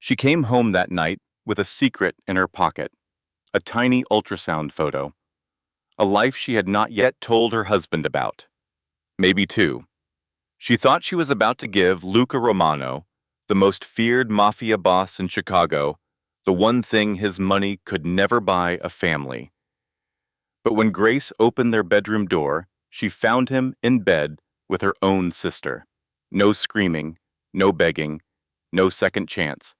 She came home that night with a secret in her pocket, a tiny ultrasound photo, a life she had not yet told her husband about. Maybe two. She thought she was about to give Luca Romano, the most feared mafia boss in Chicago, the one thing his money could never buy, a family. But when Grace opened their bedroom door, she found him in bed with her own sister. No screaming, no begging, no second chance.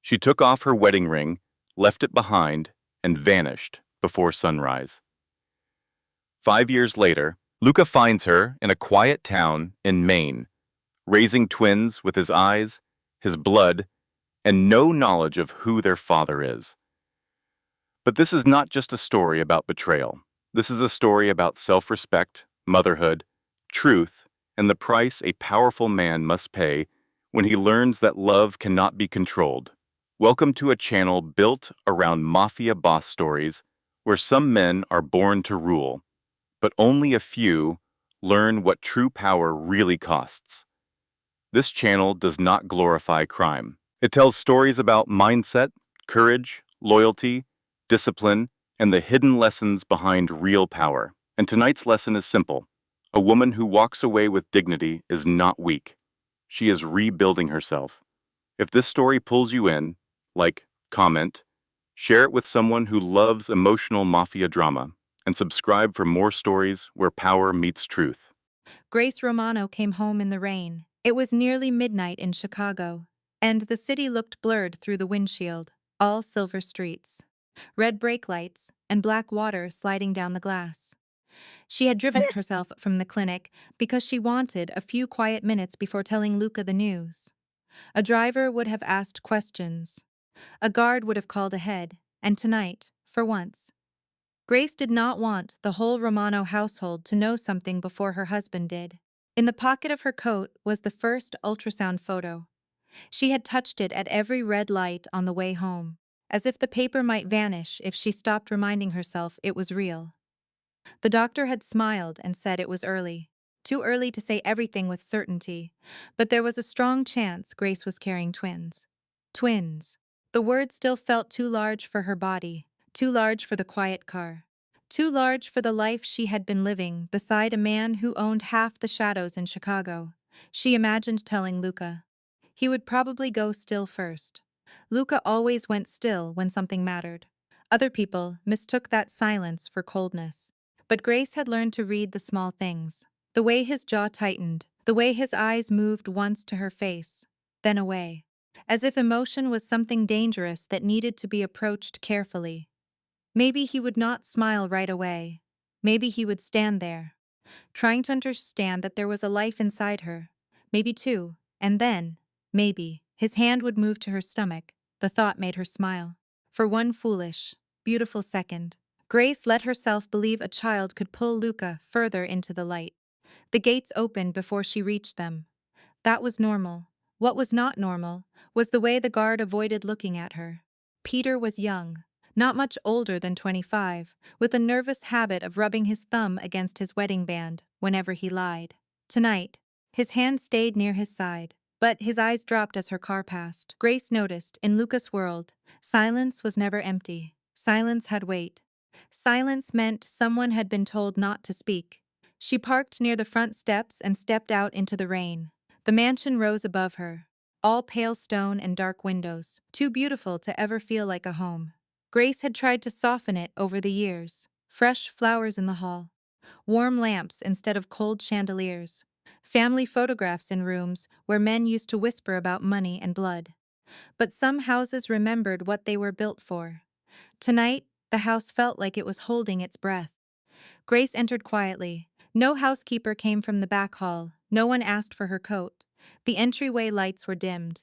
She took off her wedding ring, left it behind, and vanished before sunrise. 5 years later, Luca finds her in a quiet town in Maine, raising twins with his eyes, his blood, and no knowledge of who their father is. But this is not just a story about betrayal. This is a story about self-respect, motherhood, truth, and the price a powerful man must pay when he learns that love cannot be controlled. Welcome to a channel built around mafia boss stories where some men are born to rule, but only a few learn what true power really costs. This channel does not glorify crime. It tells stories about mindset, courage, loyalty, discipline, and the hidden lessons behind real power. And tonight's lesson is simple. A woman who walks away with dignity is not weak. She is rebuilding herself. If this story pulls you in, like, comment, share it with someone who loves emotional mafia drama, and subscribe for more stories where power meets truth. Grace Romano came home in the rain. It was nearly midnight in Chicago, and the city looked blurred through the windshield, all silver streets, red brake lights, and black water sliding down the glass. She had driven herself from the clinic because she wanted a few quiet minutes before telling Luca the news. A driver would have asked questions. A guard would have called ahead, and tonight, for once, Grace did not want the whole Romano household to know something before her husband did. In the pocket of her coat was the first ultrasound photo. She had touched it at every red light on the way home, as if the paper might vanish if she stopped reminding herself it was real. The doctor had smiled and said it was early. Too early to say everything with certainty, but there was a strong chance Grace was carrying twins. Twins. The word still felt too large for her body, too large for the quiet car, too large for the life she had been living beside a man who owned half the shadows in Chicago. She imagined telling Luca. He would probably go still first. Luca always went still when something mattered. Other people mistook that silence for coldness. But Grace had learned to read the small things. The way his jaw tightened, the way his eyes moved once to her face, then away. As if emotion was something dangerous that needed to be approached carefully. Maybe he would not smile right away. Maybe he would stand there, trying to understand that there was a life inside her. Maybe two, and then, maybe, his hand would move to her stomach. The thought made her smile. For one foolish, beautiful second, Grace let herself believe a child could pull Luca further into the light. The gates opened before she reached them. That was normal. What was not normal was the way the guard avoided looking at her. Peter was young, not much older than 25, with a nervous habit of rubbing his thumb against his wedding band whenever he lied. Tonight, his hand stayed near his side, but his eyes dropped as her car passed. Grace noticed, in Luca's world, silence was never empty. Silence had weight. Silence meant someone had been told not to speak. She parked near the front steps and stepped out into the rain. The mansion rose above her, all pale stone and dark windows, too beautiful to ever feel like a home. Grace had tried to soften it over the years. Fresh flowers in the hall, warm lamps instead of cold chandeliers, family photographs in rooms where men used to whisper about money and blood. But some houses remembered what they were built for. Tonight, the house felt like it was holding its breath. Grace entered quietly. No housekeeper came from the back hall. No one asked for her coat. The entryway lights were dimmed,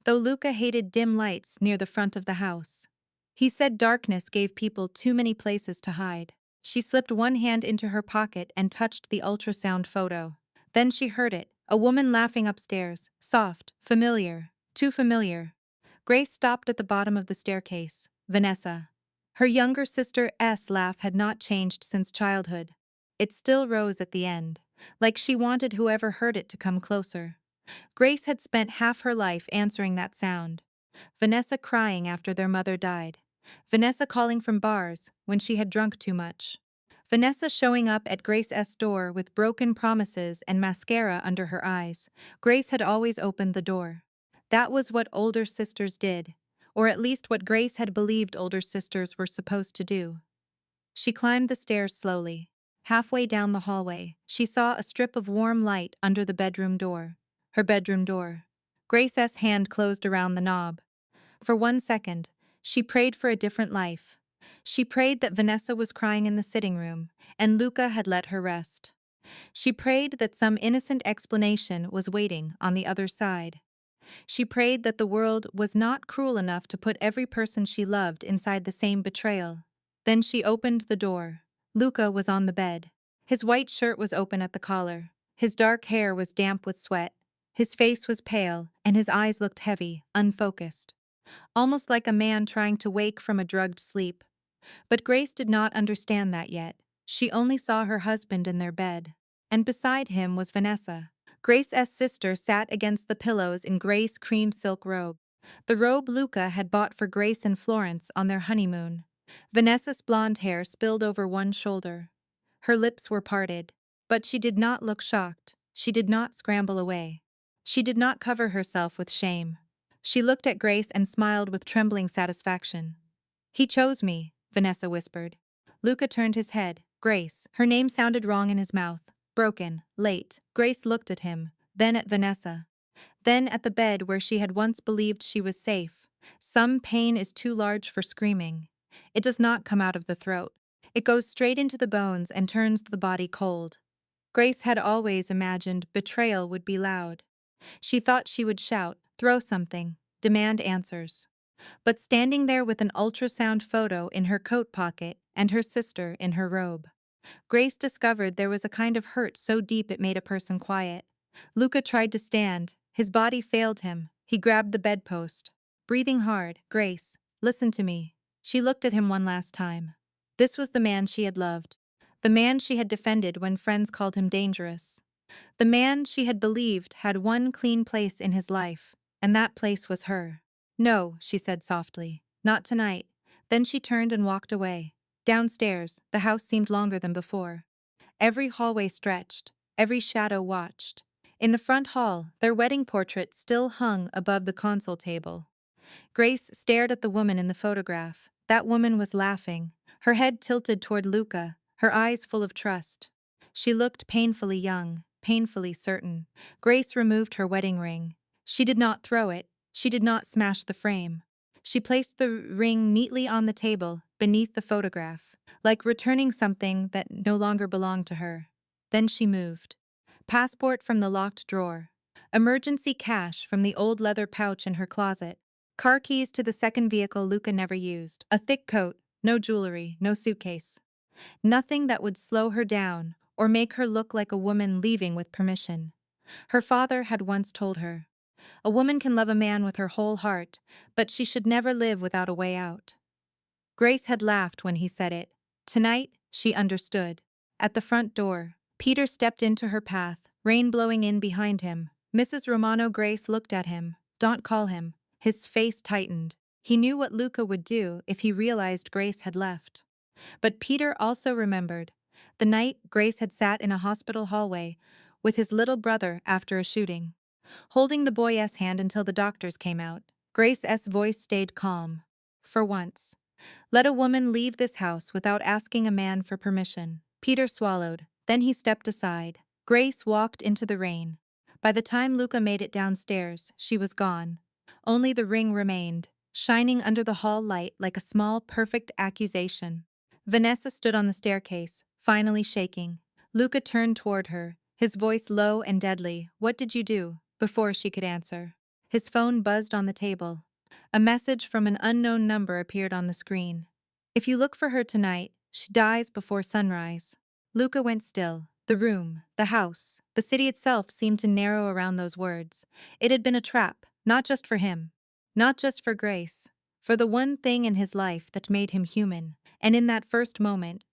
though Luca hated dim lights near the front of the house. He said darkness gave people too many places to hide. She slipped one hand into her pocket and touched the ultrasound photo. Then she heard it, a woman laughing upstairs, soft, familiar, too familiar. Grace stopped at the bottom of the staircase. Vanessa. Her younger sister's laugh had not changed since childhood. It still rose at the end, like she wanted whoever heard it to come closer. Grace had spent half her life answering that sound. Vanessa crying after their mother died. Vanessa calling from bars when she had drunk too much. Vanessa showing up at Grace S. door with broken promises and mascara under her eyes. Grace had always opened the door. That was what older sisters did, or at least what Grace had believed older sisters were supposed to do. She climbed the stairs slowly. Halfway down the hallway, she saw a strip of warm light under the bedroom door. Her bedroom door. Grace's hand closed around the knob. For 1 second, she prayed for a different life. She prayed that Vanessa was crying in the sitting room, and Luca had let her rest. She prayed that some innocent explanation was waiting on the other side. She prayed that the world was not cruel enough to put every person she loved inside the same betrayal. Then she opened the door. Luca was on the bed. His white shirt was open at the collar. His dark hair was damp with sweat. His face was pale, and his eyes looked heavy, unfocused. Almost like a man trying to wake from a drugged sleep. But Grace did not understand that yet. She only saw her husband in their bed. And beside him was Vanessa. Grace's sister sat against the pillows in Grace's cream silk robe. The robe Luca had bought for Grace and Florence on their honeymoon. Vanessa's blonde hair spilled over one shoulder. Her lips were parted. But she did not look shocked. She did not scramble away. She did not cover herself with shame. She looked at Grace and smiled with trembling satisfaction. "He chose me," Vanessa whispered. Luca turned his head. Grace. Her name sounded wrong in his mouth. Broken, late. Grace looked at him, then at Vanessa. Then at the bed where she had once believed she was safe. Some pain is too large for screaming. It does not come out of the throat. It goes straight into the bones and turns the body cold. Grace had always imagined betrayal would be loud. She thought she would shout, throw something, demand answers. But standing there with an ultrasound photo in her coat pocket and her sister in her robe, Grace discovered there was a kind of hurt so deep it made a person quiet. Luca tried to stand. His body failed him. He grabbed the bedpost. Breathing hard, "Grace, listen to me." She looked at him one last time. This was the man she had loved. The man she had defended when friends called him dangerous. The man she had believed had one clean place in his life, and that place was her. "No," she said softly. "Not tonight." Then she turned and walked away. Downstairs, the house seemed longer than before. Every hallway stretched, every shadow watched. In the front hall, their wedding portrait still hung above the console table. Grace stared at the woman in the photograph. That woman was laughing, her head tilted toward Luca, her eyes full of trust. She looked painfully young, painfully certain. Grace removed her wedding ring. She did not throw it. She did not smash the frame. She placed the ring neatly on the table, beneath the photograph, like returning something that no longer belonged to her. Then she moved. Passport from the locked drawer. Emergency cash from the old leather pouch in her closet. Car keys to the second vehicle Luca never used. A thick coat, no jewelry, no suitcase. Nothing that would slow her down or make her look like a woman leaving with permission. Her father had once told her, "A woman can love a man with her whole heart, but she should never live without a way out." Grace had laughed when he said it. Tonight, she understood. At the front door, Peter stepped into her path, rain blowing in behind him. Mrs. Romano Grace looked at him. "Don't call him." His face tightened. He knew what Luca would do if he realized Grace had left. But Peter also remembered the night Grace had sat in a hospital hallway with his little brother after a shooting, holding the boy's hand until the doctors came out. Grace's voice stayed calm. For once. "Let a woman leave this house without asking a man for permission." Peter swallowed. Then he stepped aside. Grace walked into the rain. By the time Luca made it downstairs, she was gone. Only the ring remained, shining under the hall light like a small, perfect accusation. Vanessa stood on the staircase, finally shaking. Luca turned toward her, his voice low and deadly. "What did you do?" Before she could answer, his phone buzzed on the table. A message from an unknown number appeared on the screen. "If you look for her tonight, she dies before sunrise." Luca went still. The room, the house, the city itself seemed to narrow around those words. It had been a trap, not just for him, not just for Grace, for the one thing in his life that made him human. And in that first moment,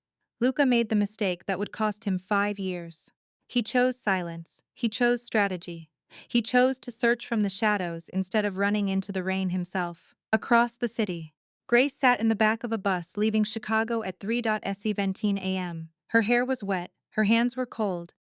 Luca made the mistake that would cost him 5 years. He chose silence. He chose strategy. He chose to search from the shadows instead of running into the rain himself. Across the city, Grace sat in the back of a bus leaving Chicago at 3:17 a.m. Her hair was wet, her hands were cold.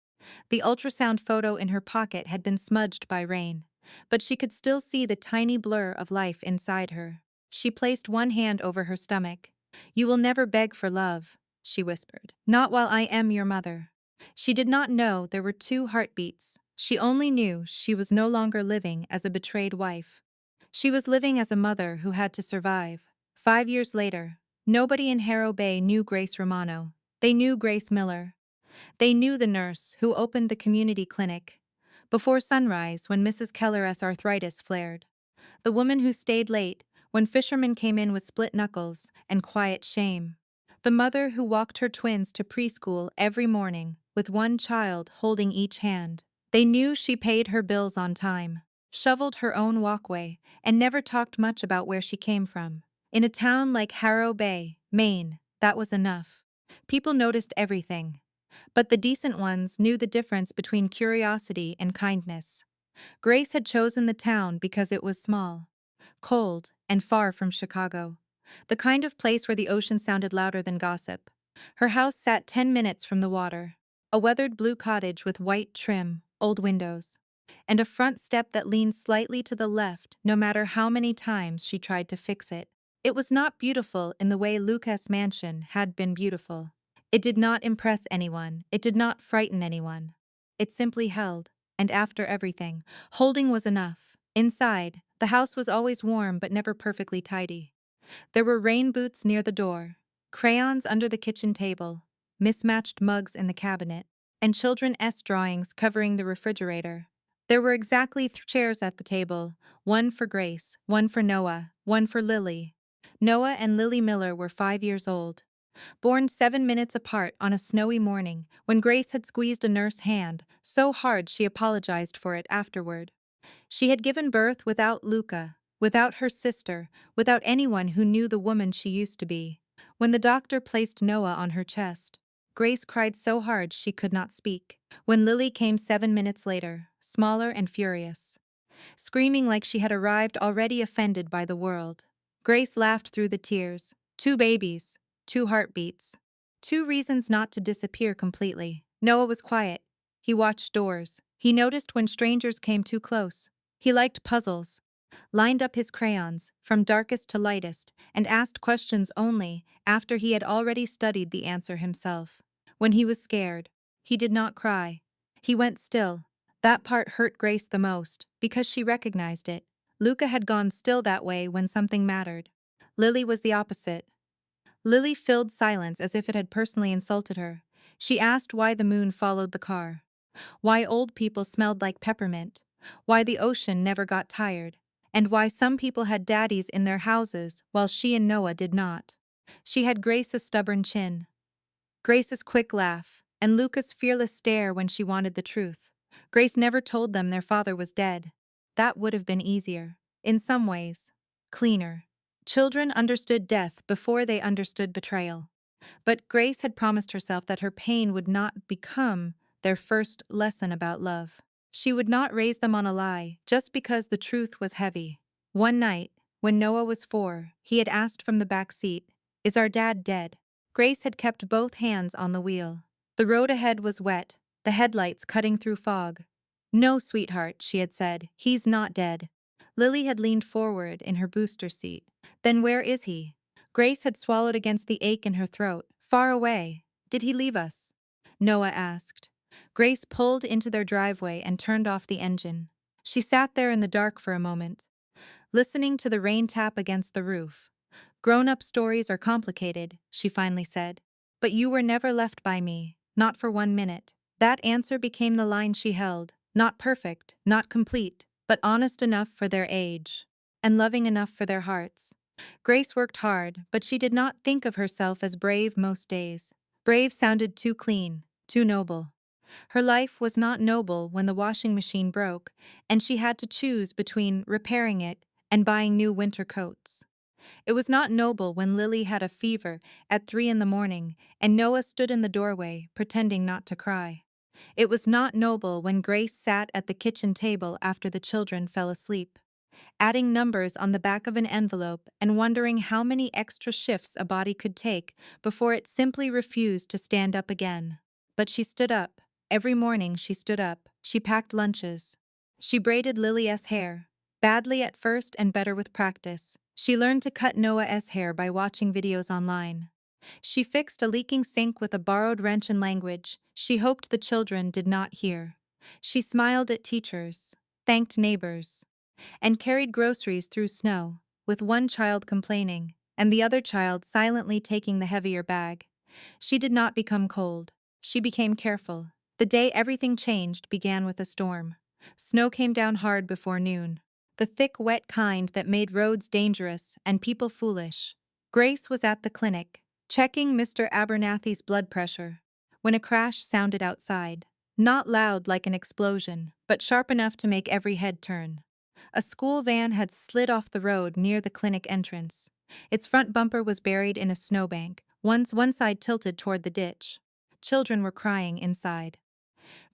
The ultrasound photo in her pocket had been smudged by rain, but she could still see the tiny blur of life inside her. She placed one hand over her stomach. "You will never beg for love," she whispered. "Not while I am your mother." She did not know there were two heartbeats. She only knew she was no longer living as a betrayed wife. She was living as a mother who had to survive. 5 years later, nobody in Harrow Bay knew Grace Romano. They knew Grace Miller. They knew the nurse who opened the community clinic before sunrise when Mrs. Keller's arthritis flared. The woman who stayed late when fishermen came in with split knuckles and quiet shame. The mother who walked her twins to preschool every morning with one child holding each hand. They knew she paid her bills on time, shoveled her own walkway, and never talked much about where she came from. In a town like Harrow Bay, Maine, that was enough. People noticed everything. But the decent ones knew the difference between curiosity and kindness. Grace had chosen the town because it was small, cold, and far from Chicago. The kind of place where the ocean sounded louder than gossip. Her house sat 10 minutes from the water. A weathered blue cottage with white trim, old windows, and a front step that leaned slightly to the left no matter how many times she tried to fix it. It was not beautiful in the way Lucas' mansion had been beautiful. It did not impress anyone, it did not frighten anyone. It simply held, and after everything, holding was enough. Inside, the house was always warm but never perfectly tidy. There were rain boots near the door, crayons under the kitchen table, mismatched mugs in the cabinet, and children's drawings covering the refrigerator. There were exactly 3 chairs at the table, one for Grace, one for Noah, one for Lily. Noah and Lily Miller were 5 years old. Born 7 minutes apart on a snowy morning when Grace had squeezed a nurse's hand so hard she apologized for it afterward. She had given birth without Luca, without her sister, without anyone who knew the woman she used to be. When the doctor placed Noah on her chest, Grace cried so hard she could not speak. When Lily came 7 minutes later, smaller and furious, screaming like she had arrived already offended by the world, Grace laughed through the tears. 2 babies, 2 heartbeats. 2 reasons not to disappear completely. Noah was quiet. He watched doors. He noticed when strangers came too close. He liked puzzles, lined up his crayons, from darkest to lightest, and asked questions only after he had already studied the answer himself. When he was scared, he did not cry. He went still. That part hurt Grace the most, because she recognized it. Luca had gone still that way when something mattered. Lily was the opposite. Lily filled silence as if it had personally insulted her. She asked why the moon followed the car, why old people smelled like peppermint, why the ocean never got tired, and why some people had daddies in their houses while she and Noah did not. She had Grace's stubborn chin, Grace's quick laugh, and Luca's fearless stare when she wanted the truth. Grace never told them their father was dead. That would have been easier. In some ways. Cleaner. Children understood death before they understood betrayal. But Grace had promised herself that her pain would not become their first lesson about love. She would not raise them on a lie just because the truth was heavy. One night, when Noah was 4, he had asked from the back seat, "Is our dad dead?" Grace had kept both hands on the wheel. The road ahead was wet, the headlights cutting through fog. "No, sweetheart," she had said, "he's not dead." Lily had leaned forward in her booster seat. "Then where is he?" Grace had swallowed against the ache in her throat. "Far away. Did he leave us?" Noah asked. Grace pulled into their driveway and turned off the engine. She sat there in the dark for a moment, listening to the rain tap against the roof. "Grown-up stories are complicated," she finally said. "But you were never left by me, not for 1 minute." That answer became the line she held. Not perfect, not complete, but honest enough for their age, and loving enough for their hearts. Grace worked hard, but she did not think of herself as brave most days. Brave sounded too clean, too noble. Her life was not noble when the washing machine broke, and she had to choose between repairing it and buying new winter coats. It was not noble when Lily had a fever at 3 in the morning and Noah stood in the doorway, pretending not to cry. It was not noble when Grace sat at the kitchen table after the children fell asleep, adding numbers on the back of an envelope and wondering how many extra shifts a body could take before it simply refused to stand up again. But she stood up. Every morning she stood up. She packed lunches. She braided Lily's hair. Badly at first and better with practice. She learned to cut Noah's hair by watching videos online. She fixed a leaking sink with a borrowed wrench and language she hoped the children did not hear. She smiled at teachers, thanked neighbors, and carried groceries through snow, with one child complaining, and the other child silently taking the heavier bag. She did not become cold. She became careful. The day everything changed began with a storm. Snow came down hard before noon. The thick, wet kind that made roads dangerous and people foolish. Grace was at the clinic, checking Mr. Abernathy's blood pressure, when a crash sounded outside. Not loud like an explosion, but sharp enough to make every head turn. A school van had slid off the road near the clinic entrance. Its front bumper was buried in a snowbank, one side tilted toward the ditch. Children were crying inside.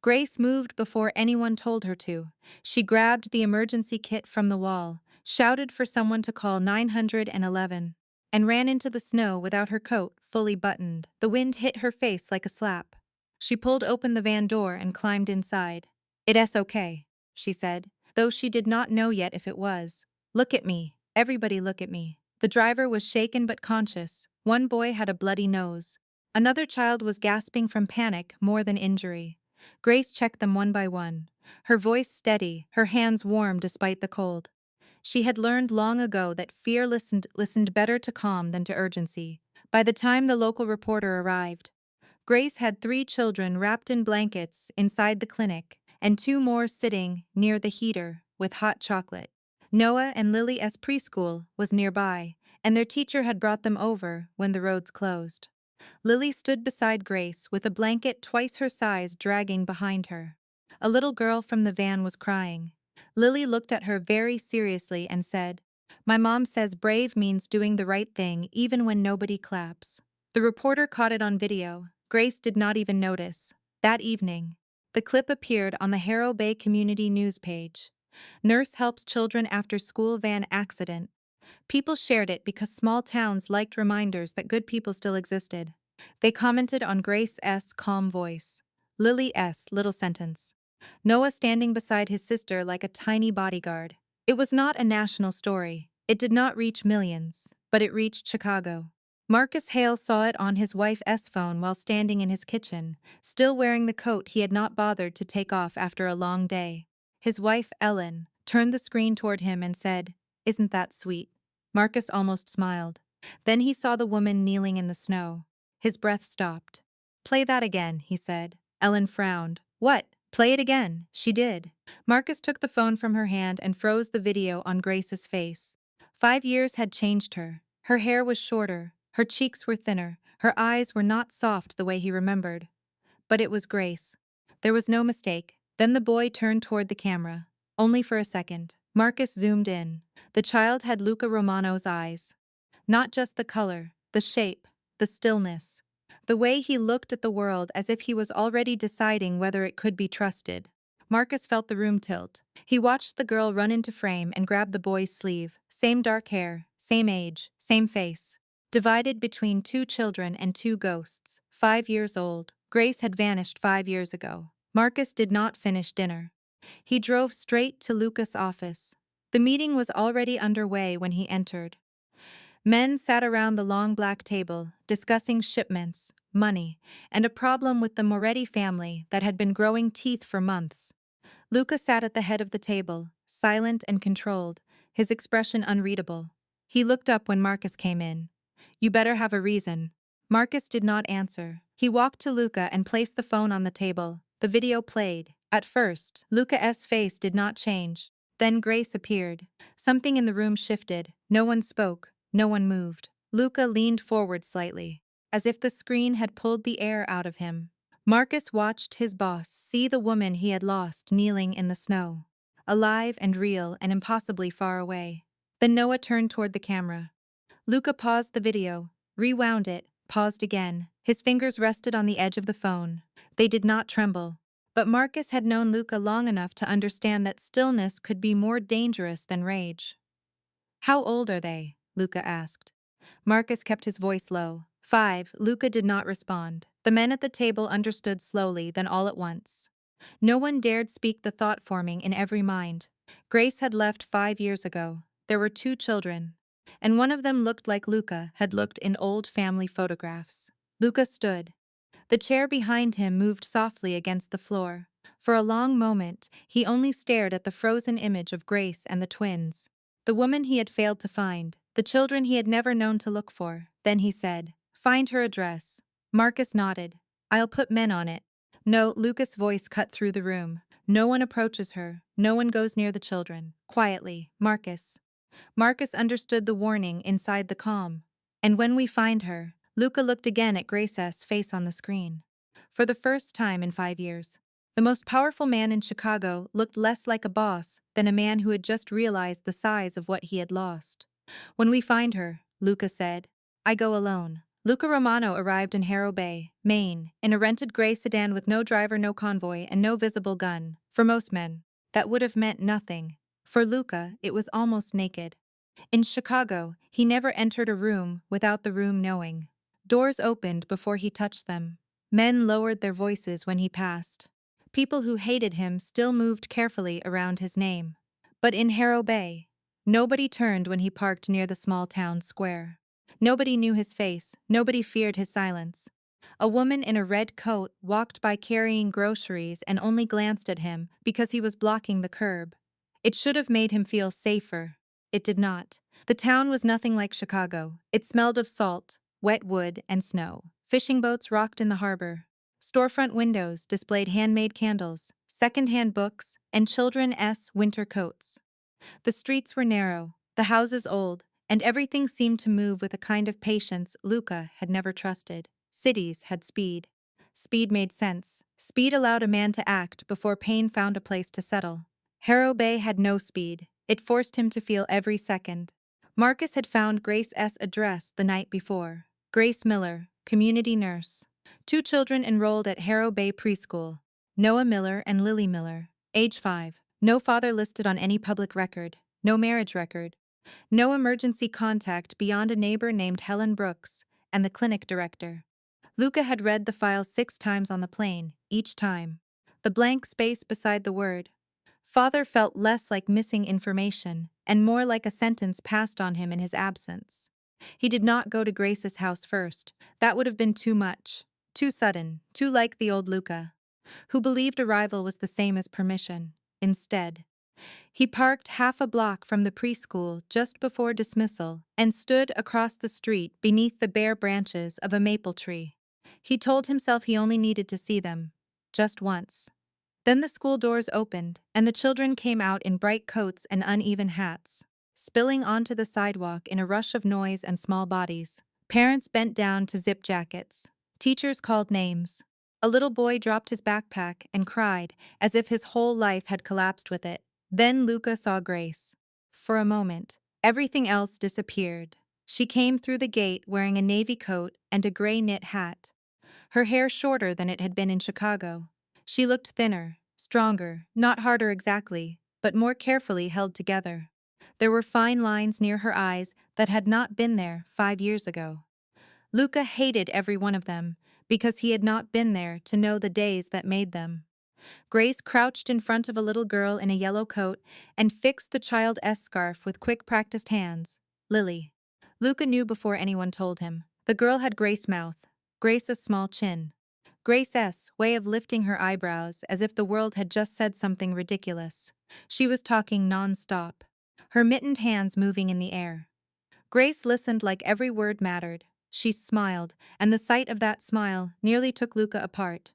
Grace moved before anyone told her to. She grabbed the emergency kit from the wall, shouted for someone to call 911, and ran into the snow without her coat fully buttoned. The wind hit her face like a slap. She pulled open the van door and climbed inside. "It's okay," she said, though she did not know yet if it was. "Look at me. Everybody look at me." The driver was shaken but conscious. One boy had a bloody nose. Another child was gasping from panic more than injury. Grace checked them one by one, her voice steady, her hands warm despite the cold. She had learned long ago that fear listened better to calm than to urgency. By the time the local reporter arrived, Grace had 3 children wrapped in blankets inside the clinic, and 2 more sitting near the heater with hot chocolate. Noah and Lily's preschool was nearby, and their teacher had brought them over when the roads closed. Lily stood beside Grace with a blanket twice her size dragging behind her. A little girl from the van was crying. Lily looked at her very seriously and said, "My mom says brave means doing the right thing even when nobody claps." The reporter caught it on video. Grace did not even notice. That evening, the clip appeared on the Harrow Bay Community News page. Nurse helps children after school van accident. People shared it because small towns liked reminders that good people still existed. They commented on Grace's calm voice, Lily's little sentence, Noah standing beside his sister like a tiny bodyguard. It was not a national story. It did not reach millions, but it reached Chicago. Marcus Hale saw it on his wife's phone while standing in his kitchen, still wearing the coat he had not bothered to take off after a long day. His wife, Ellen, turned the screen toward him and said, "Isn't that sweet?" Marcus almost smiled. Then he saw the woman kneeling in the snow. His breath stopped. "Play that again," he said. Ellen frowned. "What? Play it again." She did. Marcus took the phone from her hand and froze the video on Grace's face. 5 years had changed her. Her hair was shorter, her cheeks were thinner, her eyes were not soft the way he remembered. But it was Grace. There was no mistake. Then the boy turned toward the camera. Only for a second. Marcus zoomed in. The child had Luca Romano's eyes. Not just the color, the shape, the stillness. The way he looked at the world as if he was already deciding whether it could be trusted. Marcus felt the room tilt. He watched the girl run into frame and grab the boy's sleeve. Same dark hair, same age, same face. Divided between 2 children and 2 ghosts, 5 years old. Grace had vanished 5 years ago. Marcus did not finish dinner. He drove straight to Lucas' office. The meeting was already underway when he entered. Men sat around the long black table, discussing shipments, money, and a problem with the Moretti family that had been growing teeth for months. Luca sat at the head of the table, silent and controlled, his expression unreadable. He looked up when Marcus came in. "You better have a reason." Marcus did not answer. He walked to Luca and placed the phone on the table. The video played. At first, Luca's face did not change. Then Grace appeared. Something in the room shifted. No one spoke. No one moved. Luca leaned forward slightly, as if the screen had pulled the air out of him. Marcus watched his boss see the woman he had lost kneeling in the snow. Alive and real and impossibly far away. Then Noah turned toward the camera. Luca paused the video, rewound it, paused again. His fingers rested on the edge of the phone. They did not tremble. But Marcus had known Luca long enough to understand that stillness could be more dangerous than rage. How old are they? Luca asked. Marcus kept his voice low. 5. Luca did not respond. The men at the table understood slowly, then all at once. No one dared speak the thought forming in every mind. Grace had left 5 years ago. There were 2 children. And one of them looked like Luca had looked in old family photographs. Luca stood. The chair behind him moved softly against the floor. For a long moment, he only stared at the frozen image of Grace and the twins. The woman he had failed to find, the children he had never known to look for. Then he said, "Find her address." Marcus nodded. "I'll put men on it." No, Lucas' voice cut through the room. "No one approaches her. No one goes near the children. Quietly, Marcus." Marcus understood the warning inside the calm. "And when we find her," Luca looked again at Grace's face on the screen. For the first time in 5 years, the most powerful man in Chicago looked less like a boss than a man who had just realized the size of what he had lost. "When we find her," Luca said, "I go alone." Luca Romano arrived in Harrow Bay, Maine, in a rented gray sedan with no driver, no convoy, and no visible gun. For most men, that would have meant nothing. For Luca, it was almost naked. In Chicago, he never entered a room without the room knowing. Doors opened before he touched them. Men lowered their voices when he passed. People who hated him still moved carefully around his name. But in Harrow Bay, nobody turned when he parked near the small town square. Nobody knew his face, nobody feared his silence. A woman in a red coat walked by carrying groceries and only glanced at him because he was blocking the curb. It should have made him feel safer. It did not. The town was nothing like Chicago. It smelled of salt, wet wood, and snow. Fishing boats rocked in the harbor. Storefront windows displayed handmade candles, second-hand books, and children's winter coats. The streets were narrow, the houses old, and everything seemed to move with a kind of patience Luca had never trusted. Cities had speed. Speed made sense. Speed allowed a man to act before pain found a place to settle. Harrow Bay had no speed. It forced him to feel every second. Marcus had found Grace's address the night before. Grace Miller, community nurse. 2 children enrolled at Harrow Bay Preschool. Noah Miller and Lily Miller, age 5. No father listed on any public record. No marriage record. No emergency contact beyond a neighbor named Helen Brooks and the clinic director. Luca had read the file 6 times on the plane, each time. The blank space beside the word father felt less like missing information and more like a sentence passed on him in his absence. He did not go to Grace's house first. That would have been too much. Too sudden, too like the old Luca, who believed arrival was the same as permission. Instead, he parked half a block from the preschool just before dismissal and stood across the street beneath the bare branches of a maple tree. He told himself he only needed to see them, just once. Then the school doors opened, and the children came out in bright coats and uneven hats, spilling onto the sidewalk in a rush of noise and small bodies. Parents bent down to zip jackets. Teachers called names. A little boy dropped his backpack and cried, as if his whole life had collapsed with it. Then Luca saw Grace. For a moment, everything else disappeared. She came through the gate wearing a navy coat and a gray knit hat. Her hair shorter than it had been in Chicago. She looked thinner, stronger, not harder exactly, but more carefully held together. There were fine lines near her eyes that had not been there 5 years ago. Luca hated every one of them, because he had not been there to know the days that made them. Grace crouched in front of a little girl in a yellow coat and fixed the child's scarf with quick practiced hands. Lily. Luca knew before anyone told him. The girl had Grace's mouth, Grace's small chin. Grace's way of lifting her eyebrows as if the world had just said something ridiculous. She was talking non-stop, her mittened hands moving in the air. Grace listened like every word mattered. She smiled, and the sight of that smile nearly took Luca apart.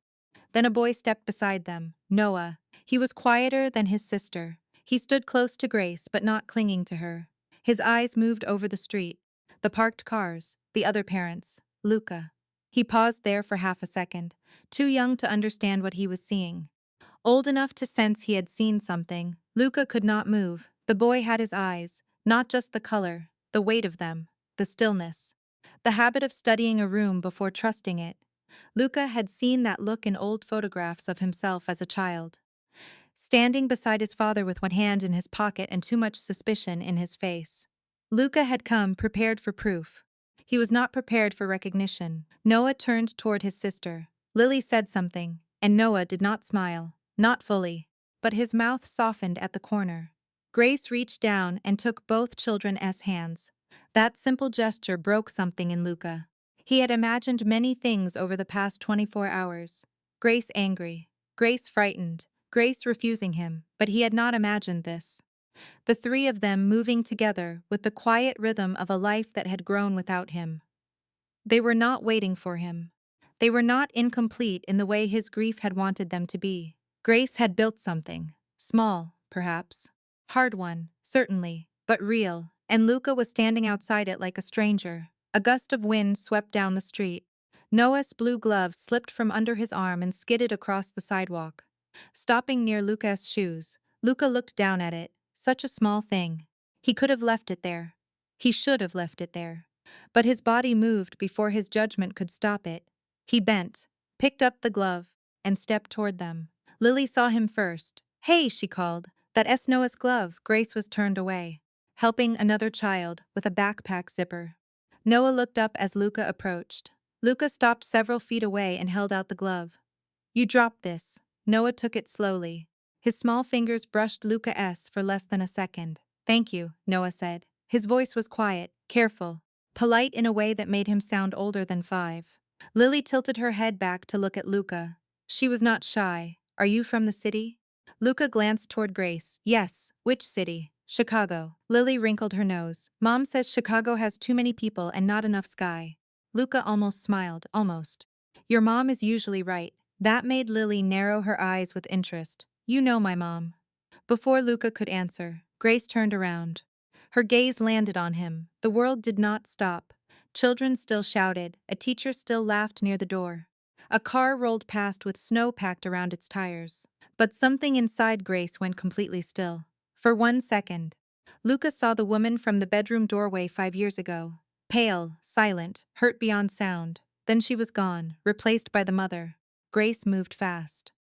Then a boy stepped beside them, Noah. He was quieter than his sister. He stood close to Grace but not clinging to her. His eyes moved over the street, the parked cars, the other parents, Luca. He paused there for half a second, too young to understand what he was seeing. Old enough to sense he had seen something, Luca could not move. The boy had his eyes, not just the color, the weight of them, the stillness. The habit of studying a room before trusting it. Luca had seen that look in old photographs of himself as a child, standing beside his father with one hand in his pocket and too much suspicion in his face. Luca had come prepared for proof. He was not prepared for recognition. Noah turned toward his sister. Lily said something, and Noah did not smile, not fully, but his mouth softened at the corner. Grace reached down and took both children's hands. That simple gesture broke something in Luca. He had imagined many things over the past 24 hours. Grace angry, Grace frightened, Grace refusing him, but he had not imagined this. The three of them moving together with the quiet rhythm of a life that had grown without him. They were not waiting for him. They were not incomplete in the way his grief had wanted them to be. Grace had built something. Small, perhaps. Hard one, certainly, but real, and Luca was standing outside it like a stranger. A gust of wind swept down the street. Noah's blue glove slipped from under his arm and skidded across the sidewalk. Stopping near Luca's shoes, Luca looked down at it. Such a small thing. He could have left it there. He should have left it there. But his body moved before his judgment could stop it. He bent, picked up the glove, and stepped toward them. Lily saw him first. "Hey," she called. "That's Noah's glove." Grace was turned away, helping another child with a backpack zipper. Noah looked up as Luca approached. Luca stopped several feet away and held out the glove. "You dropped this." Noah took it slowly. His small fingers brushed Luca's for less than a second. "Thank you," Noah said. His voice was quiet, careful, polite in a way that made him sound older than 5. Lily tilted her head back to look at Luca. She was not shy. "Are you from the city?" Luca glanced toward Grace. "Yes." "Which city?" "Chicago." Lily wrinkled her nose. "Mom says Chicago has too many people and not enough sky." Luca almost smiled, almost. "Your mom is usually right." That made Lily narrow her eyes with interest. "You know my mom." Before Luca could answer, Grace turned around. Her gaze landed on him. The world did not stop. Children still shouted, a teacher still laughed near the door. A car rolled past with snow packed around its tires. But something inside Grace went completely still. For 1 second. Luca saw the woman from the bedroom doorway 5 years ago. Pale, silent, hurt beyond sound. Then she was gone, replaced by the mother. Grace moved fast.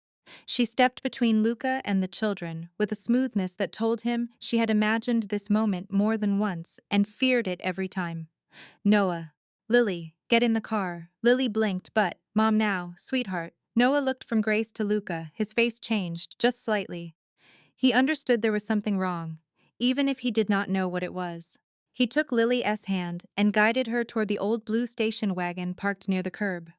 She stepped between Luca and the children with a smoothness that told him she had imagined this moment more than once and feared it every time. "Noah." "Lily, get in the car." Lily blinked, but, "Mom now, sweetheart." Noah looked from Grace to Luca, his face changed, just slightly. He understood there was something wrong, even if he did not know what it was. He took Lily's hand and guided her toward the old blue station wagon parked near the curb.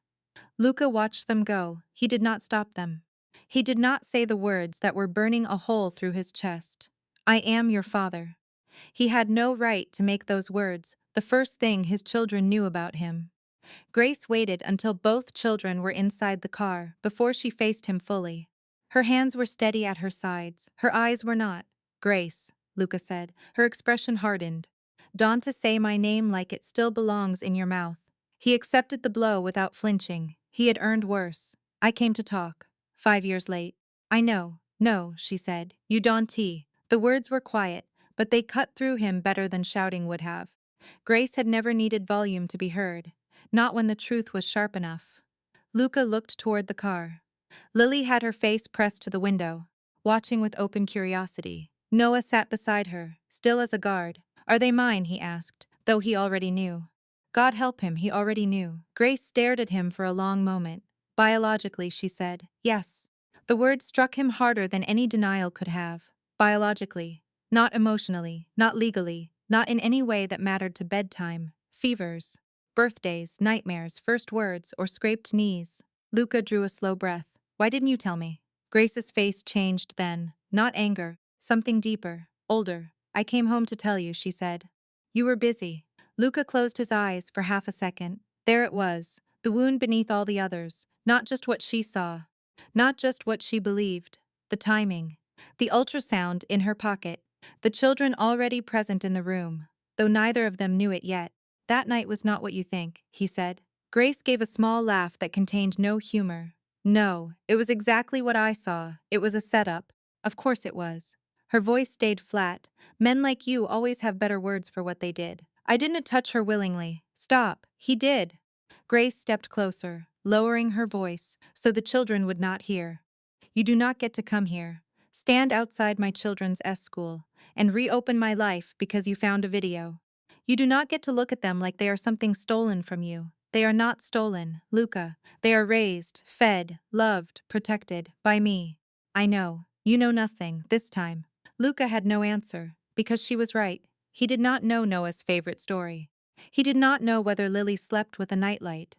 Luca watched them go. He did not stop them. He did not say the words that were burning a hole through his chest. "I am your father." He had no right to make those words, the first thing his children knew about him. Grace waited until both children were inside the car before she faced him fully. Her hands were steady at her sides. Her eyes were not. "Grace," Luca said. Her expression hardened. "Don't to say my name like it still belongs in your mouth." He accepted the blow without flinching. He had earned worse. "I came to talk." 5 years late. "I know." "No," she said. "You don't." The words were quiet, but they cut through him better than shouting would have. Grace had never needed volume to be heard. Not when the truth was sharp enough. Luca looked toward the car. Lily had her face pressed to the window, watching with open curiosity. Noah sat beside her, still as a guard. "Are they mine?" he asked, though he already knew. God help him, he already knew. Grace stared at him for a long moment. "Biologically," she said. "Yes." The word struck him harder than any denial could have. Biologically. Not emotionally, not legally, not in any way that mattered to bedtime, fevers, birthdays, nightmares, first words, or scraped knees. Luca drew a slow breath. "Why didn't you tell me?" Grace's face changed then. Not anger, something deeper, older. "I came home to tell you," she said. "You were busy." Luca closed his eyes for half a second. There it was, the wound beneath all the others, not just what she saw, not just what she believed, the timing, the ultrasound in her pocket, the children already present in the room, though neither of them knew it yet. "That night was not what you think," he said. Grace gave a small laugh that contained no humor. "No, it was exactly what I saw. It was a setup." "Of course it was." Her voice stayed flat. "Men like you always have better words for what they did." "I didn't touch her willingly." "Stop." "He did." Grace stepped closer. lowering her voice so the children would not hear. You do not get to come here, stand outside my children's school, and reopen my life because you found a video. You do not get to look at them like they are something stolen from you. They are not stolen, Luca. They are raised, fed, loved, protected by me. I know. You know nothing, this time. Luca had no answer, because she was right. He did not know Noah's favorite story. He did not know whether Lily slept with a nightlight.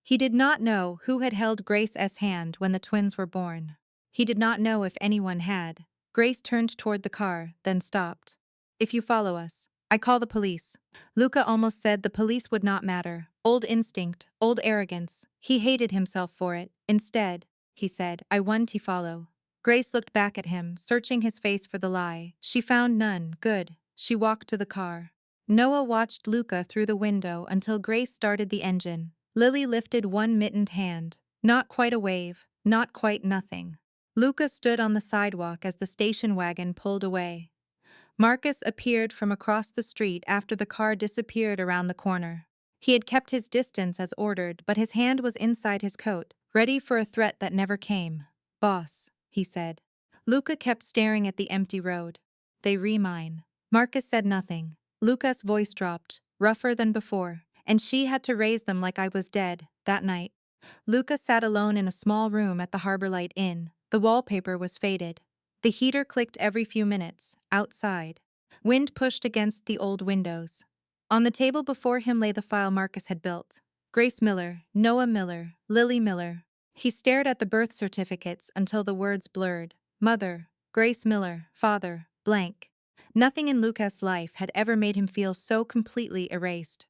He did not know who had held Grace's hand when the twins were born. He did not know if anyone had. Grace turned toward the car, then stopped. If you follow us, I call the police. Luca almost said the police would not matter. Old instinct, old arrogance. He hated himself for it. Instead, he said, I want to follow. Grace looked back at him, searching his face for the lie. She found none. Good. She walked to the car. Noah watched Luca through the window until Grace started the engine. Lily lifted one mittened hand. Not quite a wave, not quite nothing. Luca stood on the sidewalk as the station wagon pulled away. Marcus appeared from across the street after the car disappeared around the corner. He had kept his distance as ordered, but his hand was inside his coat, ready for a threat that never came. Boss, he said. Luca kept staring at the empty road. They re-mine. Marcus said nothing. Luca's voice dropped, rougher than before, and she had to raise them like I was dead, that night. Luca sat alone in a small room at the Harbor Light Inn. The wallpaper was faded. The heater clicked every few minutes, outside. Wind pushed against the old windows. On the table before him lay the file Marcus had built. Grace Miller, Noah Miller, Lily Miller. He stared at the birth certificates until the words blurred. Mother, Grace Miller, father, blank. Nothing in Lucas' life had ever made him feel so completely erased.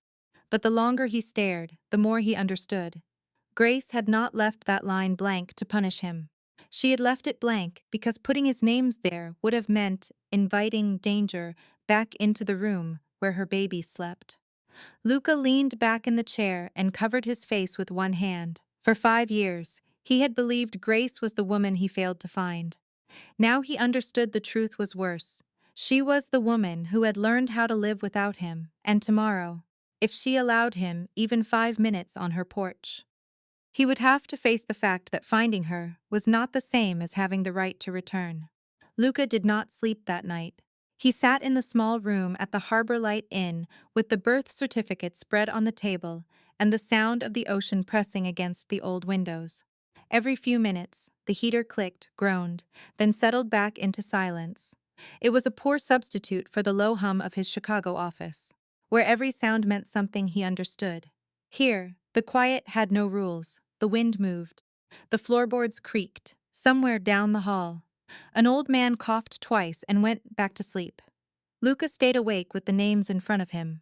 But the longer he stared, the more he understood. Grace had not left that line blank to punish him. She had left it blank because putting his names there would have meant inviting danger back into the room where her baby slept. Luca leaned back in the chair and covered his face with one hand. For 5 years, he had believed Grace was the woman he failed to find. Now he understood the truth was worse. She was the woman who had learned how to live without him, and tomorrow, if she allowed him even 5 minutes on her porch, he would have to face the fact that finding her was not the same as having the right to return. Luca did not sleep that night. He sat in the small room at the Harbor Light Inn with the birth certificate spread on the table and the sound of the ocean pressing against the old windows. Every few minutes, the heater clicked, groaned, then settled back into silence. It was a poor substitute for the low hum of his Chicago office, where every sound meant something he understood. Here, the quiet had no rules. The wind moved. The floorboards creaked. Somewhere down the hall, an old man coughed twice and went back to sleep. Luca stayed awake with the names in front of him.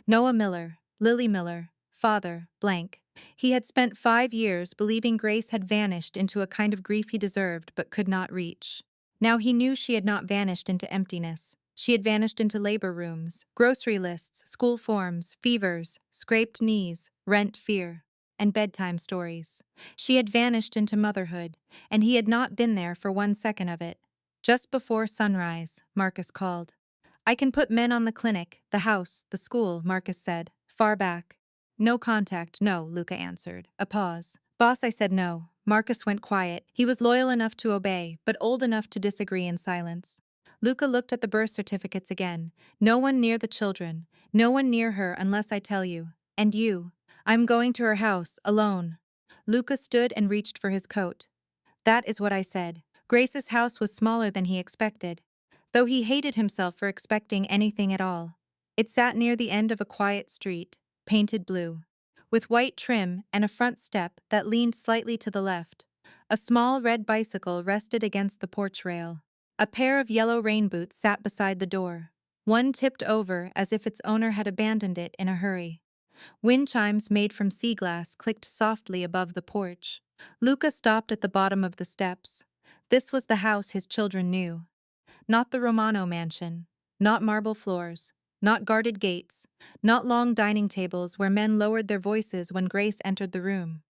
Noah Miller, Lily Miller, father, blank. He had spent 5 years believing Grace had vanished into a kind of grief he deserved but could not reach. Now he knew she had not vanished into emptiness. She had vanished into labor rooms, grocery lists, school forms, fevers, scraped knees, rent fear, and bedtime stories. She had vanished into motherhood, and he had not been there for 1 second of it. Just before sunrise, Marcus called. I can put men on the clinic, the house, the school, Marcus said, far back. No contact, no, Luca answered. A pause. Boss, I said no. Marcus went quiet. He was loyal enough to obey, but old enough to disagree in silence. Luca looked at the birth certificates again. No one near the children. No one near her unless I tell you. And you. I'm going to her house, alone. Luca stood and reached for his coat. That is what I said. Grace's house was smaller than he expected, though he hated himself for expecting anything at all. It sat near the end of a quiet street, painted blue, with white trim and a front step that leaned slightly to the left. A small red bicycle rested against the porch rail. A pair of yellow rain boots sat beside the door. One tipped over as if its owner had abandoned it in a hurry. Wind chimes made from sea glass clicked softly above the porch. Luca stopped at the bottom of the steps. This was the house his children knew. Not the Romano mansion. Not marble floors. Not guarded gates. Not long dining tables where men lowered their voices when Grace entered the room.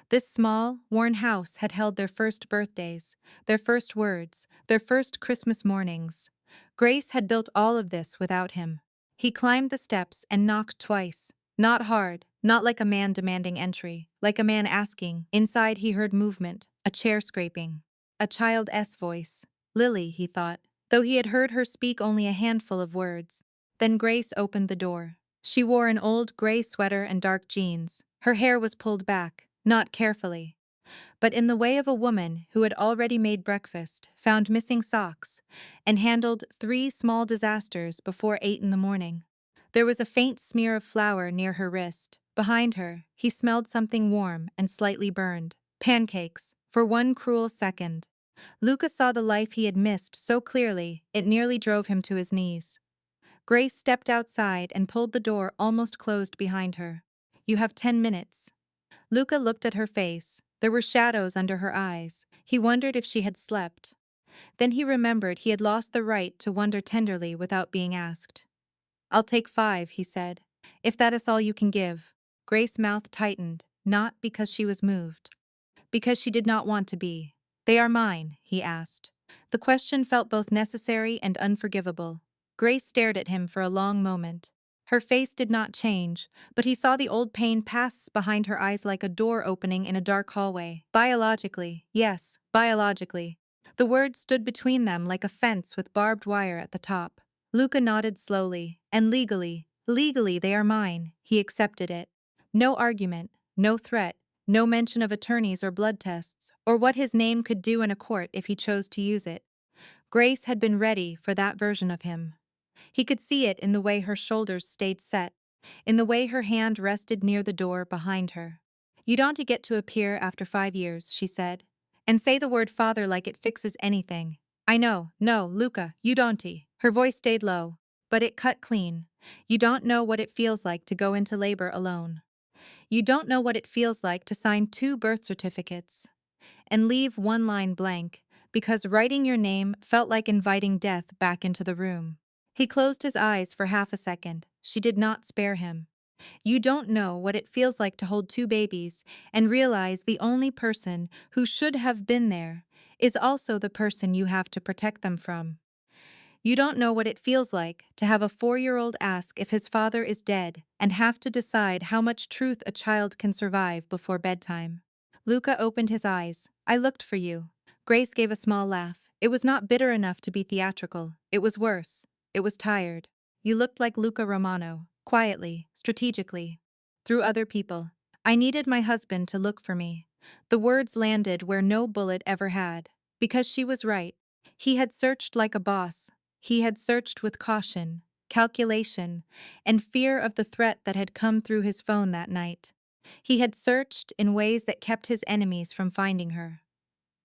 This small, worn house had held their first birthdays, their first words, their first Christmas mornings. Grace had built all of this without him. He climbed the steps and knocked twice. Not hard, not like a man demanding entry, like a man asking. Inside he heard movement, a chair scraping. A child's voice. Lily, he thought, though he had heard her speak only a handful of words. Then Grace opened the door. She wore an old gray sweater and dark jeans. Her hair was pulled back, not carefully, but in the way of a woman who had already made breakfast, found missing socks, and handled 3 small disasters before 8 in the morning. There was a faint smear of flour near her wrist. Behind her, he smelled something warm and slightly burned. Pancakes. For one cruel second, Luca saw the life he had missed so clearly it nearly drove him to his knees. Grace stepped outside and pulled the door almost closed behind her. "You have 10 minutes." Luca looked at her face. There were shadows under her eyes. He wondered if she had slept. Then he remembered he had lost the right to wonder tenderly without being asked. "I'll take 5, he said. "If that is all you can give." Grace's mouth tightened, not because she was moved, because she did not want to be. "They are mine," he asked. The question felt both necessary and unforgivable. Grace stared at him for a long moment. Her face did not change, but he saw the old pain pass behind her eyes like a door opening in a dark hallway. "Biologically, yes, biologically." The words stood between them like a fence with barbed wire at the top. Luca nodded slowly, and legally they are mine. He accepted it. No argument, no threat, no mention of attorneys or blood tests, or what his name could do in a court if he chose to use it. Grace had been ready for that version of him. He could see it in the way her shoulders stayed set, in the way her hand rested near the door behind her. "You don't get to appear after 5 years," she said, "and say the word father like it fixes anything. I know, no, Luca, you don't." Her voice stayed low, but it cut clean. "You don't know what it feels like to go into labor alone. You don't know what it feels like to sign 2 birth certificates and leave one line blank because writing your name felt like inviting death back into the room." He closed his eyes for half a second. She did not spare him. "You don't know what it feels like to hold 2 babies and realize the only person who should have been there is also the person you have to protect them from. You don't know what it feels like to have a 4-year-old ask if his father is dead and have to decide how much truth a child can survive before bedtime." Luca opened his eyes. "I looked for you." Grace gave a small laugh. It was not bitter enough to be theatrical. It was worse. It was tired. "You looked like Luca Romano, quietly, strategically, through other people. I needed my husband to look for me." The words landed where no bullet ever had. Because she was right. He had searched like a boss. He had searched with caution, calculation, and fear of the threat that had come through his phone that night. He had searched in ways that kept his enemies from finding her.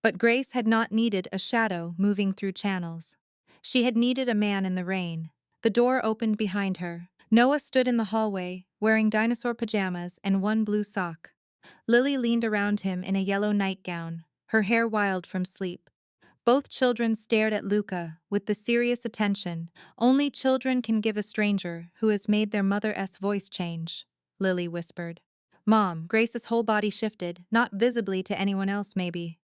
But Grace had not needed a shadow moving through channels. She had needed a man in the rain. The door opened behind her. Noah stood in the hallway, wearing dinosaur pajamas and one blue sock. Lily leaned around him in a yellow nightgown, her hair wild from sleep. Both children stared at Luca with the serious attention only children can give a stranger who has made their mother's voice change. Lily whispered. "Mom." Grace's whole body shifted, not visibly to anyone else maybe.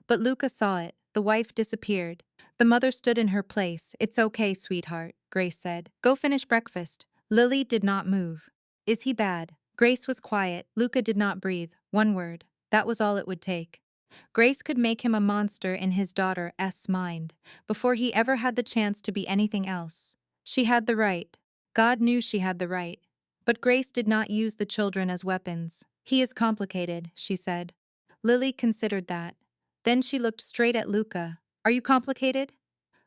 But Luca saw it. The wife disappeared. The mother stood in her place. "It's okay, sweetheart," Grace said. "Go finish breakfast." Lily did not move. "Is he bad?" Grace was quiet. Luca did not breathe. One word. That was all it would take. Grace could make him a monster in his daughter's mind, before he ever had the chance to be anything else. She had the right. God knew she had the right. But Grace did not use the children as weapons. "He is complicated," she said. Lily considered that. Then she looked straight at Luca. "Are you complicated?"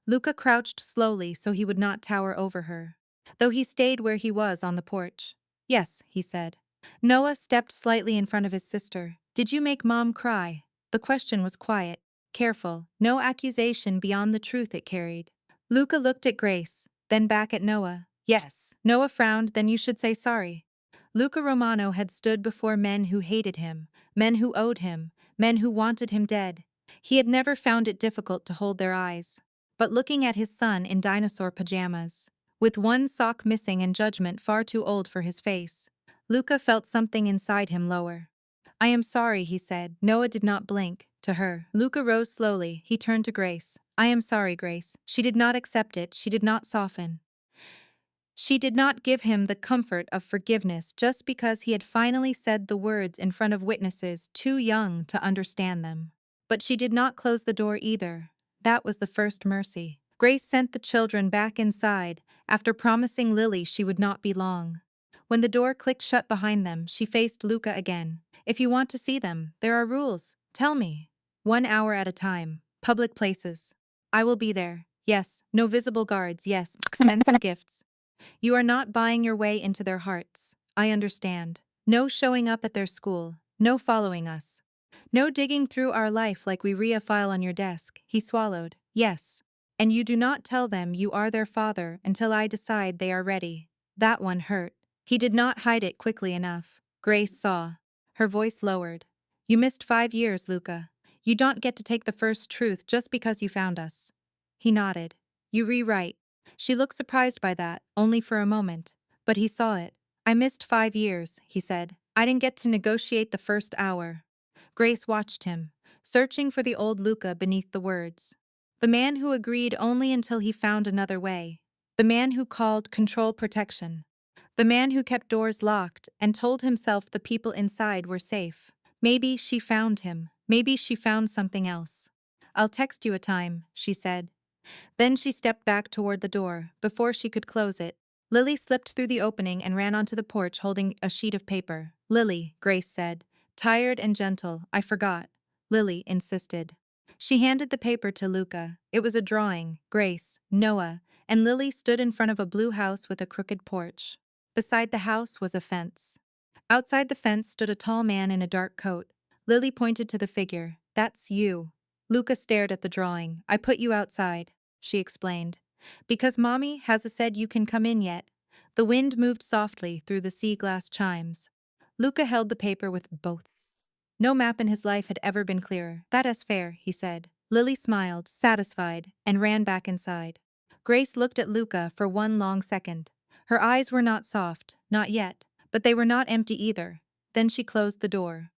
Luca crouched slowly so he would not tower over her, though he stayed where he was on the porch. "Yes," he said. Noah stepped slightly in front of his sister. "Did you make Mom cry?" The question was quiet, careful, no accusation beyond the truth it carried. Luca looked at Grace, then back at Noah. "Yes." Noah frowned. "Then you should say sorry." Luca Romano had stood before men who hated him, men who owed him, men who wanted him dead. He had never found it difficult to hold their eyes. But looking at his son in dinosaur pajamas, with one sock missing and judgment far too old for his face, Luca felt something inside him lower. "I am sorry," he said. Noah did not blink. To her. Luca rose slowly. He turned to Grace. "I am sorry, Grace." She did not accept it. She did not soften. She did not give him the comfort of forgiveness just because he had finally said the words in front of witnesses too young to understand them. But she did not close the door either. That was the first mercy. Grace sent the children back inside after promising Lily she would not be long. When the door clicked shut behind them, she faced Luca again. If you want to see them, there are rules. Tell me. 1 hour at a time. Public places. I will be there. Yes. No visible guards. Yes. Expensive gifts. You are not buying your way into their hearts. I understand. No showing up at their school. No following us. No digging through our life like we read a file on your desk. He swallowed. Yes. And you do not tell them you are their father until I decide they are ready. That one hurt. He did not hide it quickly enough. Grace saw. Her voice lowered. You missed 5 years, Luca. You don't get to take the first truth just because you found us. He nodded. You rewrite. She looked surprised by that, only for a moment. But he saw it. I missed 5 years, he said. I didn't get to negotiate the first hour. Grace watched him, searching for the old Luca beneath the words. The man who agreed only until he found another way. The man who called control protection. The man who kept doors locked and told himself the people inside were safe. Maybe she found him. Maybe she found something else. I'll text you a time, she said. Then she stepped back toward the door, before she could close it. Lily slipped through the opening and ran onto the porch holding a sheet of paper. Lily, Grace said. Tired and gentle, I forgot. Lily insisted. She handed the paper to Luca. It was a drawing, Grace, Noah, and Lily stood in front of a blue house with a crooked porch. Beside the house was a fence. Outside the fence stood a tall man in a dark coat. Lily pointed to the figure. That's you. Luca stared at the drawing. I put you outside, she explained. Because Mommy hasn't said you can come in yet. The wind moved softly through the sea glass chimes. Luca held the paper with both. No map in his life had ever been clearer. That is fair, he said. Lily smiled, satisfied, and ran back inside. Grace looked at Luca for one long second. Her eyes were not soft, not yet, but they were not empty either. Then she closed the door.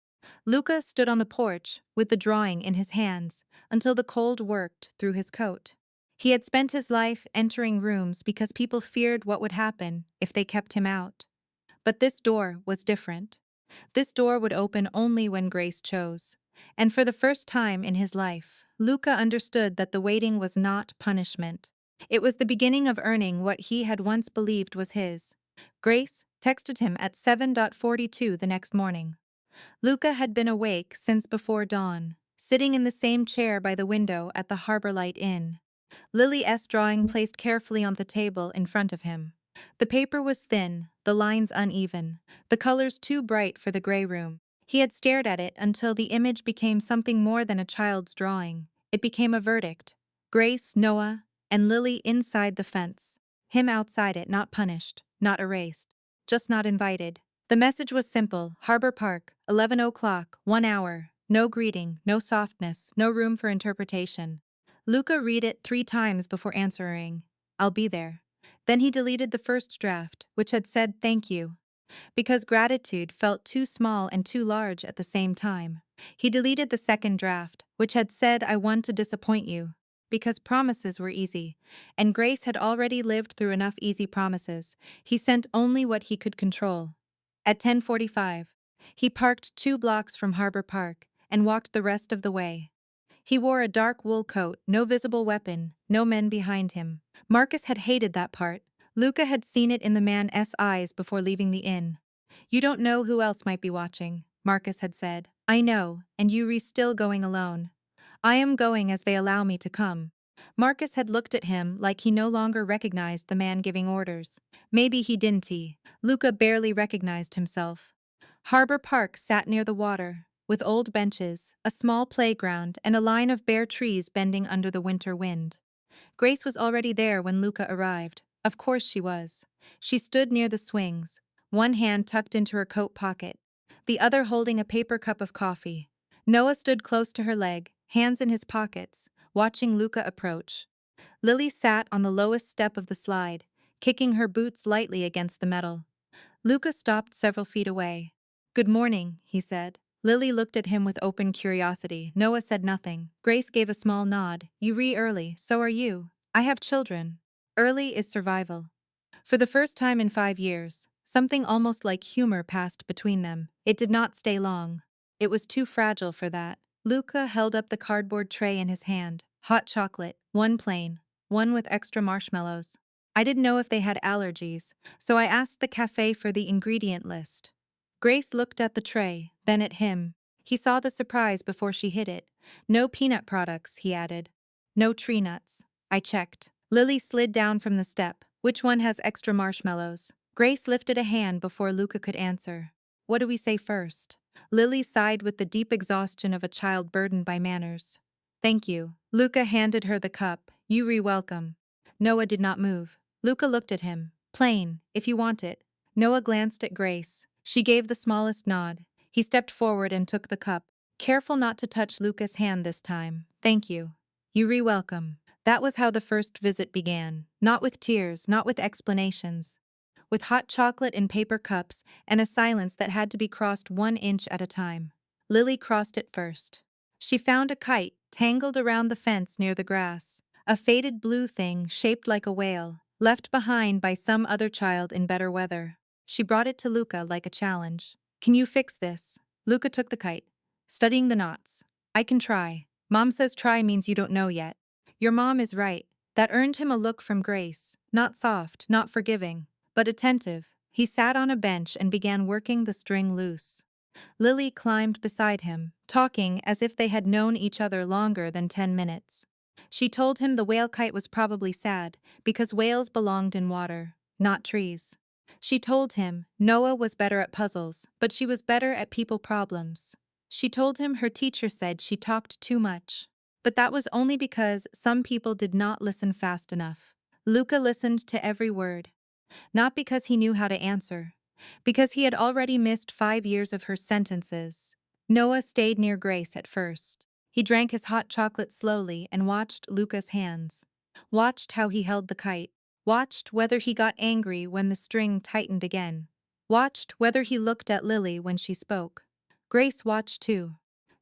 Luca stood on the porch, with the drawing in his hands, until the cold worked through his coat. He had spent his life entering rooms because people feared what would happen if they kept him out. But this door was different. This door would open only when Grace chose. And for the first time in his life, Luca understood that the waiting was not punishment. It was the beginning of earning what he had once believed was his. Grace texted him at 7:42 the next morning. Luca had been awake since before dawn, sitting in the same chair by the window at the Harbor Light Inn. Lily's drawing placed carefully on the table in front of him. The paper was thin, the lines uneven, the colors too bright for the gray room. He had stared at it until the image became something more than a child's drawing. It became a verdict. Grace, Noah, and Lily inside the fence. Him outside it, not punished, not erased, just not invited. The message was simple. Harbor Park, 11 o'clock, 1 hour. No greeting, no softness, no room for interpretation. Luca read it 3 times before answering. I'll be there. Then he deleted the first draft, which had said thank you. Because gratitude felt too small and too large at the same time. He deleted the second draft, which had said I want to disappoint you. Because promises were easy, and Grace had already lived through enough easy promises. He sent only what he could control. At 10:45, he parked 2 blocks from Harbor Park and walked the rest of the way. He wore a dark wool coat, no visible weapon, no men behind him. Marcus had hated that part. Luca had seen it in the man's eyes before leaving the inn. You don't know who else might be watching, Marcus had said. I know, and you're still going alone. I am going as they allow me to come. Marcus had looked at him like he no longer recognized the man giving orders. Maybe he didn't. Luca barely recognized himself. Harbor Park sat near the water, with old benches, a small playground, and a line of bare trees bending under the winter wind. Grace was already there when Luca arrived. Of course she was. She stood near the swings, one hand tucked into her coat pocket, the other holding a paper cup of coffee. Noah stood close to her leg, hands in his pockets, watching Luca approach. Lily sat on the lowest step of the slide, kicking her boots lightly against the metal. Luca stopped several feet away. Good morning, he said. Lily looked at him with open curiosity. Noah said nothing. Grace gave a small nod. You early, so are you. I have children. Early is survival. For the first time in 5 years, something almost like humor passed between them. It did not stay long. It was too fragile for that. Luca held up the cardboard tray in his hand. Hot chocolate, one plain, one with extra marshmallows. I didn't know if they had allergies, so I asked the cafe for the ingredient list. Grace looked at the tray, then at him. He saw the surprise before she hid it. No peanut products, he added. No tree nuts. I checked. Lily slid down from the step. Which one has extra marshmallows? Grace lifted a hand before Luca could answer. What do we say first? Lily sighed with the deep exhaustion of a child burdened by manners. Thank you. Luca handed her the cup. You re-welcome. Noah did not move. Luca looked at him. Plain, if you want it. Noah glanced at Grace. She gave the smallest nod. He stepped forward and took the cup. Careful not to touch Luca's hand this time. Thank you. You re-welcome. That was how the first visit began. Not with tears, not with explanations. With hot chocolate in paper cups and a silence that had to be crossed 1 inch at a time. Lily crossed it first. She found a kite tangled around the fence near the grass. A faded blue thing shaped like a whale, left behind by some other child in better weather. She brought it to Luca like a challenge. Can you fix this? Luca took the kite, studying the knots. I can try. Mom says try means you don't know yet. Your mom is right. That earned him a look from Grace, not soft, not forgiving, but attentive. He sat on a bench and began working the string loose. Lily climbed beside him, talking as if they had known each other longer than 10 minutes. She told him the whale kite was probably sad, because whales belonged in water, not trees. She told him Noah was better at puzzles, but she was better at people problems. She told him her teacher said she talked too much. But that was only because some people did not listen fast enough. Luca listened to every word. Not because he knew how to answer, because he had already missed 5 years of her sentences. Noah stayed near Grace at first. He drank his hot chocolate slowly and watched Luca's hands. Watched how he held the kite. Watched whether he got angry when the string tightened again. Watched whether he looked at Lily when she spoke. Grace watched too.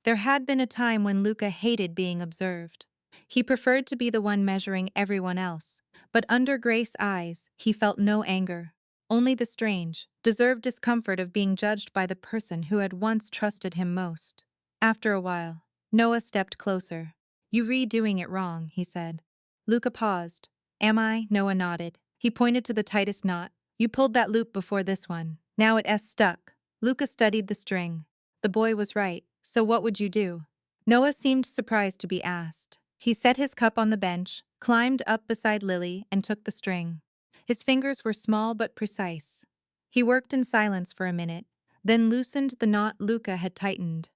There had been a time when Luca hated being observed. He preferred to be the one measuring everyone else. But under Grace's eyes, he felt no anger. Only the strange, deserved discomfort of being judged by the person who had once trusted him most. After a while, Noah stepped closer. You redoing it wrong, he said. Luca paused. Am I? Noah nodded. He pointed to the tightest knot. You pulled that loop before this one. Now it's stuck. Luca studied the string. The boy was right. So what would you do? Noah seemed surprised to be asked. He set his cup on the bench, climbed up beside Lily, and took the string. His fingers were small but precise. He worked in silence for a minute, then loosened the knot Luca had tightened.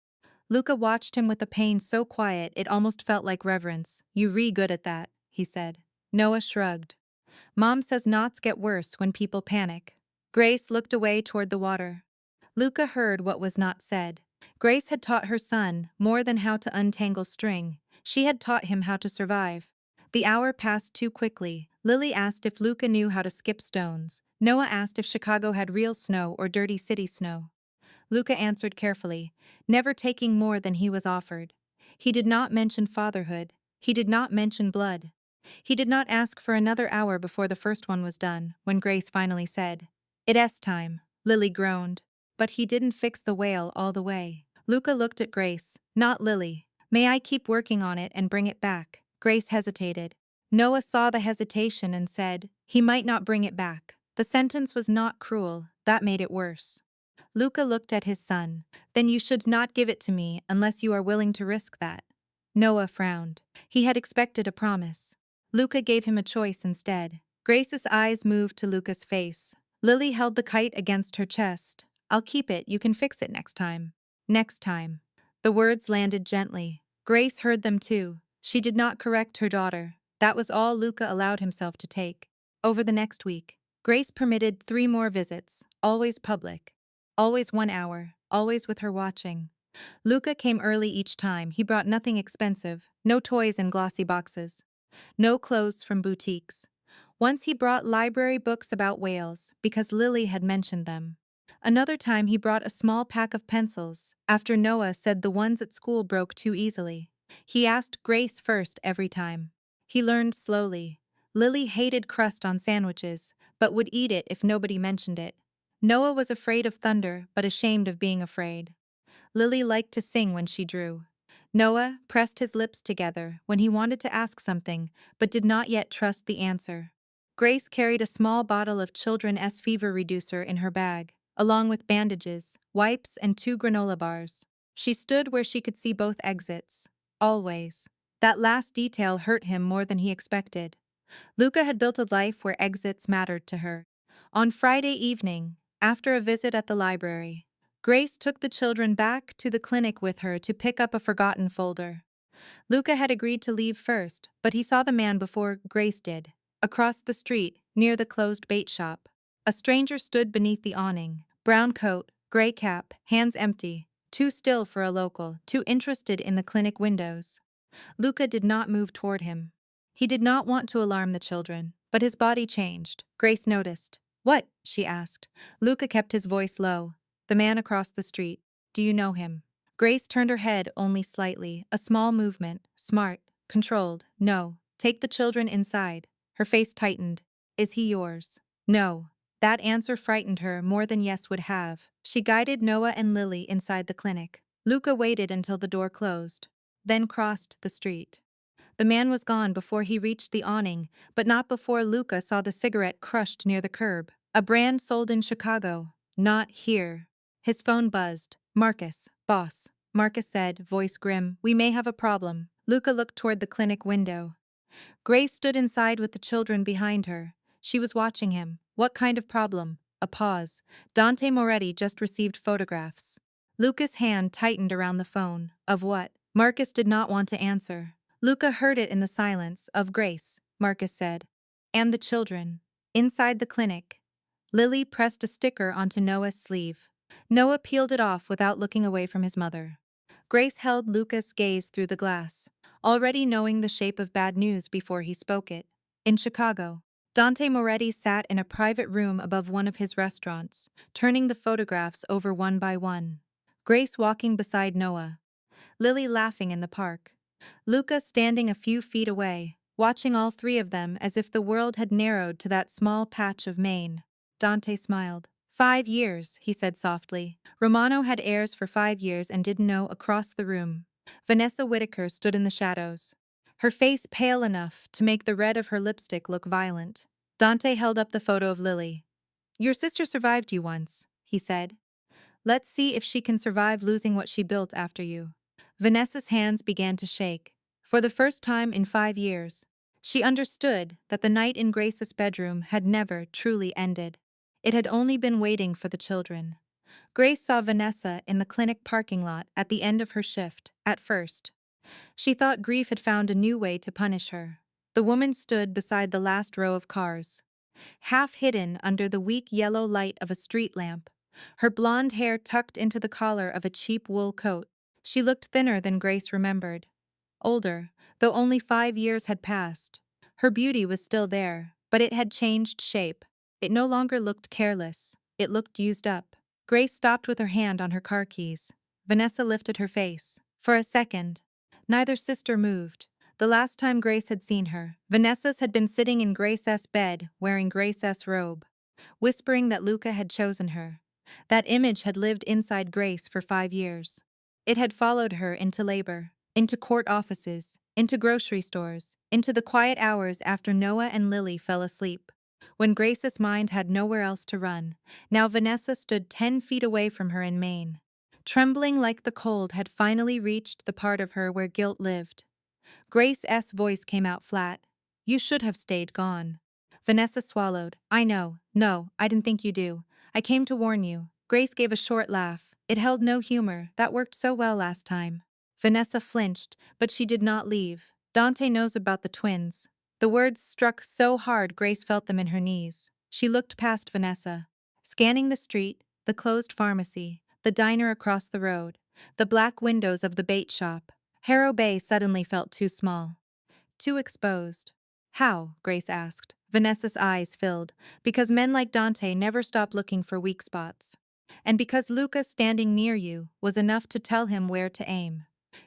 Luca watched him with a pain so quiet it almost felt like reverence. You good at that, he said. Noah shrugged. Mom says knots get worse when people panic. Grace looked away toward the water. Luca heard what was not said. Grace had taught her son more than how to untangle string. She had taught him how to survive. The hour passed too quickly. Lily asked if Luca knew how to skip stones. Noah asked if Chicago had real snow or dirty city snow. Luca answered carefully, never taking more than he was offered. He did not mention fatherhood. He did not mention blood. He did not ask for another hour before the first one was done, when Grace finally said, "It's time." Lily groaned. But he didn't fix the whale all the way. Luca looked at Grace, not Lily. May I keep working on it and bring it back? Grace hesitated. Noah saw the hesitation and said, he might not bring it back. The sentence was not cruel, that made it worse. Luca looked at his son. Then you should not give it to me unless you are willing to risk that. Noah frowned. He had expected a promise. Luca gave him a choice instead. Grace's eyes moved to Luca's face. Lily held the kite against her chest. I'll keep it, you can fix it next time. Next time. The words landed gently. Grace heard them too. She did not correct her daughter. That was all Luca allowed himself to take. Over the next week, Grace permitted 3 more visits, always public. Always 1 hour, always with her watching. Luca came early each time. He brought nothing expensive, no toys in glossy boxes, no clothes from boutiques. Once he brought library books about whales, because Lily had mentioned them. Another time he brought a small pack of pencils, after Noah said the ones at school broke too easily. He asked Grace first every time. He learned slowly. Lily hated crust on sandwiches, but would eat it if nobody mentioned it. Noah was afraid of thunder, but ashamed of being afraid. Lily liked to sing when she drew. Noah pressed his lips together when he wanted to ask something, but did not yet trust the answer. Grace carried a small bottle of children's fever reducer in her bag, along with bandages, wipes, and 2 granola bars. She stood where she could see both exits. Always. That last detail hurt him more than he expected. Luca had built a life where exits mattered to her. On Friday evening, after a visit at the library, Grace took the children back to the clinic with her to pick up a forgotten folder. Luca had agreed to leave first, but he saw the man before Grace did, across the street, near the closed bait shop. A stranger stood beneath the awning, brown coat, gray cap, hands empty, too still for a local, too interested in the clinic windows. Luca did not move toward him. He did not want to alarm the children, but his body changed. Grace noticed. "What?" she asked. Luca kept his voice low. "The man across the street. Do you know him?" Grace turned her head only slightly, a small movement, smart, controlled. "No. Take the children inside." Her face tightened. "Is he yours?" "No." That answer frightened her more than yes would have. She guided Noah and Lily inside the clinic. Luca waited until the door closed, then crossed the street. The man was gone before he reached the awning, but not before Luca saw the cigarette crushed near the curb. A brand sold in Chicago. Not here. His phone buzzed. "Marcus, boss." Marcus said, voice grim, "We may have a problem." Luca looked toward the clinic window. Grace stood inside with the children behind her. She was watching him. What kind of problem? A pause. Dante Moretti just received photographs. Luca's hand tightened around the phone. Of what? Marcus did not want to answer. Luca heard it in the silence. Of Grace, Marcus said. And the children. Inside the clinic. Lily pressed a sticker onto Noah's sleeve. Noah peeled it off without looking away from his mother. Grace held Luca's gaze through the glass, already knowing the shape of bad news before he spoke it. In Chicago, Dante Moretti sat in a private room above one of his restaurants, turning the photographs over one by one. Grace walking beside Noah. Lily laughing in the park. Luca standing a few feet away, watching all three of them as if the world had narrowed to that small patch of Maine. Dante smiled. 5 years, he said softly. Romano had heirs for 5 years and didn't know. Across the room, Vanessa Whitaker stood in the shadows, her face pale enough to make the red of her lipstick look violent. Dante held up the photo of Lily. "Your sister survived you once," he said. "Let's see if she can survive losing what she built after you." Vanessa's hands began to shake. For the first time in 5 years, she understood that the night in Grace's bedroom had never truly ended. It had only been waiting for the children. Grace saw Vanessa in the clinic parking lot at the end of her shift. At first, she thought grief had found a new way to punish her. The woman stood beside the last row of cars, half hidden under the weak yellow light of a street lamp, her blonde hair tucked into the collar of a cheap wool coat. She looked thinner than Grace remembered. Older, though only 5 years had passed. Her beauty was still there, but it had changed shape. It no longer looked careless. It looked used up. Grace stopped with her hand on her car keys. Vanessa lifted her face. For a second, neither sister moved. The last time Grace had seen her, Vanessa's had been sitting in Grace's bed, wearing Grace's robe, whispering that Luca had chosen her. That image had lived inside Grace for 5 years. It had followed her into labor, into court offices, into grocery stores, into the quiet hours after Noah and Lily fell asleep, when Grace's mind had nowhere else to run. Now Vanessa stood 10 feet away from her in Maine, trembling like the cold had finally reached the part of her where guilt lived. Grace's voice came out flat. "You should have stayed gone." Vanessa swallowed. "I know. No, I didn't think you do. I came to warn you." Grace gave a short laugh. It held no humor. "That worked so well last time." Vanessa flinched, but she did not leave. "Dante knows about the twins." The words struck so hard Grace felt them in her knees. She looked past Vanessa, scanning the street, the closed pharmacy, the diner across the road, the black windows of the bait shop. Harrow Bay suddenly felt too small, too exposed. "How?" Grace asked. Vanessa's eyes filled. "Because men like Dante never stop looking for weak spots. And because Luca standing near you was enough to tell him where to aim."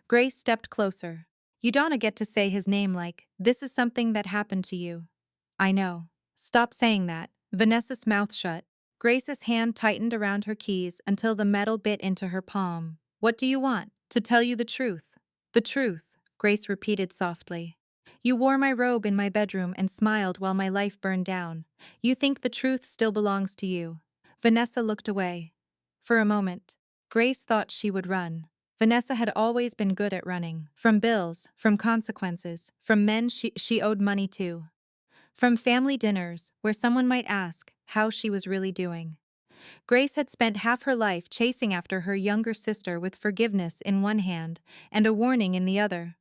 Grace stepped closer. "You don't get to say his name like, this is something that happened to you." "I know." "Stop saying that." Vanessa's mouth shut. Grace's hand tightened around her keys until the metal bit into her palm. What do you want? To tell you the truth. The truth, Grace repeated softly. You wore my robe in my bedroom and smiled while my life burned down. You think the truth still belongs to you. Vanessa looked away. For a moment, Grace thought she would run. Vanessa had always been good at running. From bills, from consequences, from men she owed money to. From family dinners, where someone might ask how she was really doing. Grace had spent half her life chasing after her younger sister with forgiveness in one hand and a warning in the other.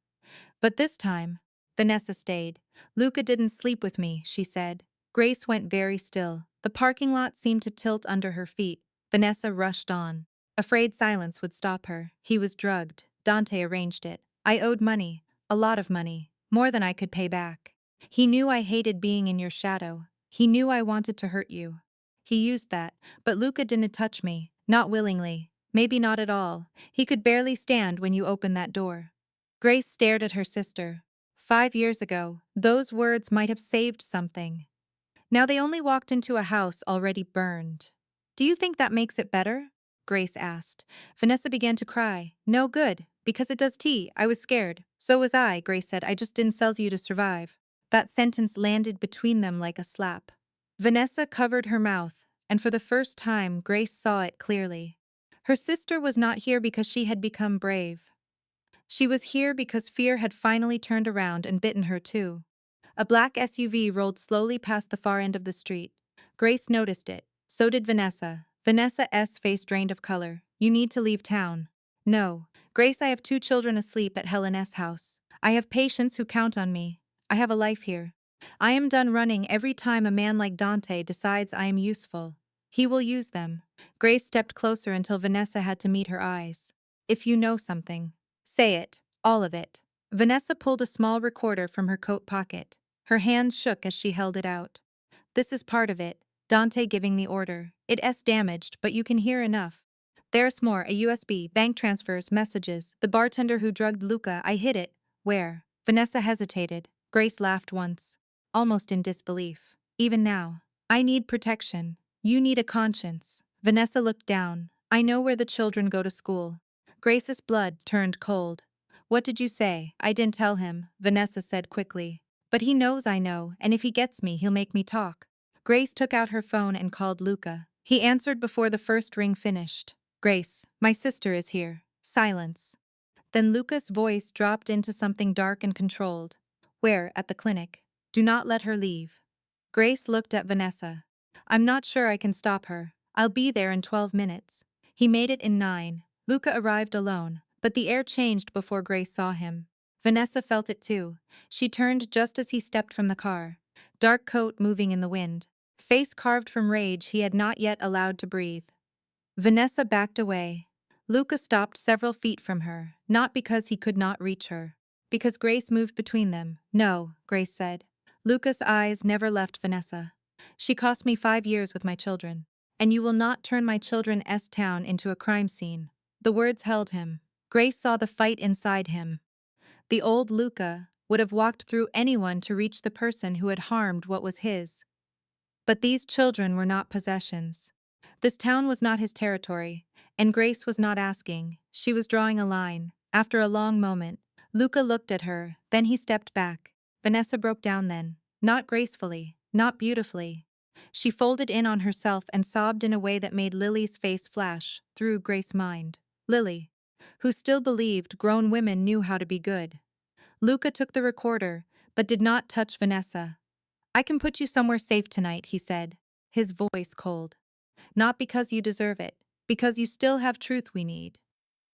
But this time, Vanessa stayed. Luca didn't sleep with me, she said. Grace went very still. The parking lot seemed to tilt under her feet. Vanessa rushed on, afraid silence would stop her. He was drugged. Dante arranged it. I owed money, a lot of money, more than I could pay back. He knew I hated being in your shadow. He knew I wanted to hurt you. He used that, but Luca didn't touch me, not willingly, maybe not at all. He could barely stand when you opened that door. Grace stared at her sister. 5 years ago, those words might have saved something. Now they only walked into a house already burned. Do you think that makes it better? Grace asked. Vanessa began to cry. No good, because it does tea. I was scared. So was I, Grace said. I just didn't sell you to survive. That sentence landed between them like a slap. Vanessa covered her mouth, and for the first time Grace saw it clearly. Her sister was not here because she had become brave. She was here because fear had finally turned around and bitten her too. A black SUV rolled slowly past the far end of the street. Grace noticed it. So did Vanessa. Vanessa's face drained of color. You need to leave town. No. Grace, I have 2 children asleep at Helene's house. I have patients who count on me. I have a life here. I am done running every time a man like Dante decides I am useful. He will use them. Grace stepped closer until Vanessa had to meet her eyes. If you know something, say it. All of it. Vanessa pulled a small recorder from her coat pocket. Her hands shook as she held it out. This is part of it. Dante giving the order. It's damaged, but you can hear enough. There's more, a USB, bank transfers, messages. The bartender who drugged Luca, I hid it. Where? Vanessa hesitated. Grace laughed once, almost in disbelief. Even now. I need protection. You need a conscience. Vanessa looked down. I know where the children go to school. Grace's blood turned cold. What did you say? I didn't tell him, Vanessa said quickly. But he knows I know, and if he gets me, he'll make me talk. Grace took out her phone and called Luca. He answered before the first ring finished. Grace, my sister is here. Silence. Then Luca's voice dropped into something dark and controlled. Where? At the clinic. Do not let her leave. Grace looked at Vanessa. I'm not sure I can stop her. I'll be there in 12 minutes. He made it in 9. Luca arrived alone, but the air changed before Grace saw him. Vanessa felt it too. She turned just as he stepped from the car. Dark coat moving in the wind. Face carved from rage he had not yet allowed to breathe. Vanessa backed away. Luca stopped several feet from her, not because he could not reach her. Because Grace moved between them. No, Grace said. Luca's eyes never left Vanessa. She cost me 5 years with my children. And you will not turn my children's town into a crime scene. The words held him. Grace saw the fight inside him. The old Luca would have walked through anyone to reach the person who had harmed what was his. But these children were not possessions. This town was not his territory, and Grace was not asking. She was drawing a line. After a long moment, Luca looked at her, then he stepped back. Vanessa broke down then. Not gracefully, not beautifully. She folded in on herself and sobbed in a way that made Lily's face flash through Grace's mind. Lily, who still believed grown women knew how to be good. Luca took the recorder, but did not touch Vanessa. I can put you somewhere safe tonight, he said, his voice cold. Not because you deserve it, because you still have truth we need.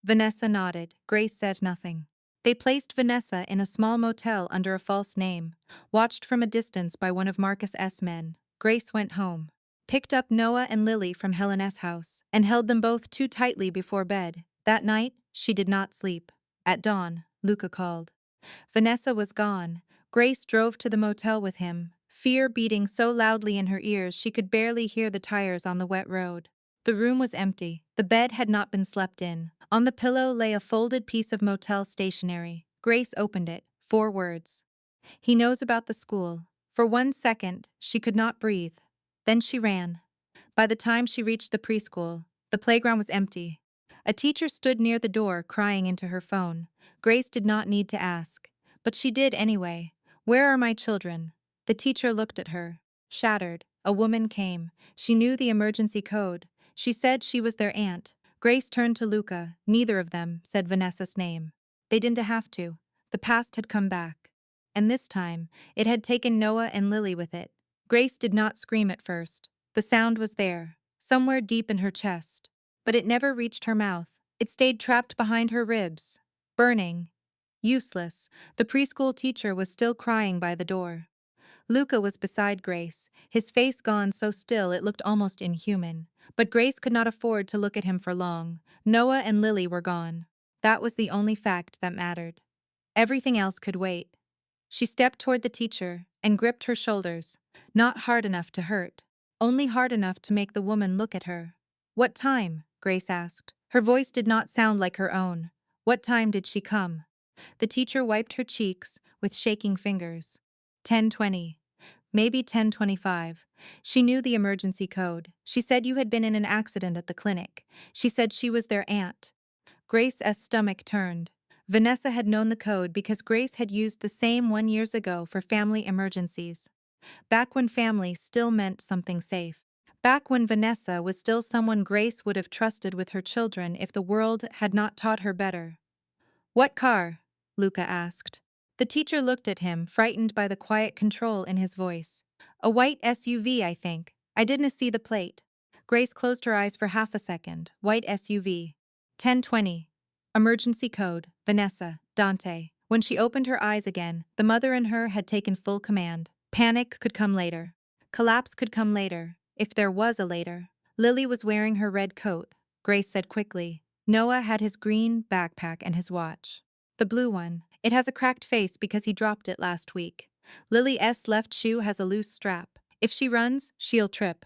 Vanessa nodded. Grace said nothing. They placed Vanessa in a small motel under a false name, watched from a distance by one of Marcus's men. Grace went home, picked up Noah and Lily from Helene's house, and held them both too tightly before bed. That night, she did not sleep. At dawn, Luca called. Vanessa was gone. Grace drove to the motel with him, fear beating so loudly in her ears she could barely hear the tires on the wet road. The room was empty. The bed had not been slept in. On the pillow lay a folded piece of motel stationery. Grace opened it. 4 words. He knows about the school. For 1 second, she could not breathe. Then she ran. By the time she reached the preschool, the playground was empty. A teacher stood near the door crying into her phone. Grace did not need to ask, but she did anyway. "Where are my children?" The teacher looked at her. Shattered. A woman came. She knew the emergency code. She said she was their aunt. Grace turned to Luca. Neither of them said Vanessa's name. They didn't have to. The past had come back. And this time, it had taken Noah and Lily with it. Grace did not scream at first. The sound was there, somewhere deep in her chest. But it never reached her mouth. It stayed trapped behind her ribs. Burning. Useless. The preschool teacher was still crying by the door. Luca was beside Grace, his face gone so still it looked almost inhuman. But Grace could not afford to look at him for long. Noah and Lily were gone. That was the only fact that mattered. Everything else could wait. She stepped toward the teacher and gripped her shoulders, not hard enough to hurt, only hard enough to make the woman look at her. "What time?" Grace asked. Her voice did not sound like her own. What time did she come? The teacher wiped her cheeks with shaking fingers. 10:20. Maybe 10:25. She knew the emergency code. She said you had been in an accident at the clinic. She said she was their aunt. Grace's stomach turned. Vanessa had known the code because Grace had used the same one years ago for family emergencies. Back when family still meant something safe. Back when Vanessa was still someone Grace would have trusted with her children if the world had not taught her better. "What car?" Luca asked. The teacher looked at him, frightened by the quiet control in his voice. "A white SUV, I think. I didn't see the plate." Grace closed her eyes for half a second. White SUV. 10:20. Emergency code. Vanessa. Dante. When she opened her eyes again, the mother in her had taken full command. Panic could come later. Collapse could come later, if there was a later. Lily was wearing her red coat, Grace said quickly. Noah had his green backpack and his watch. The blue one. It has a cracked face because he dropped it last week. Lily's left shoe has a loose strap. If she runs, she'll trip.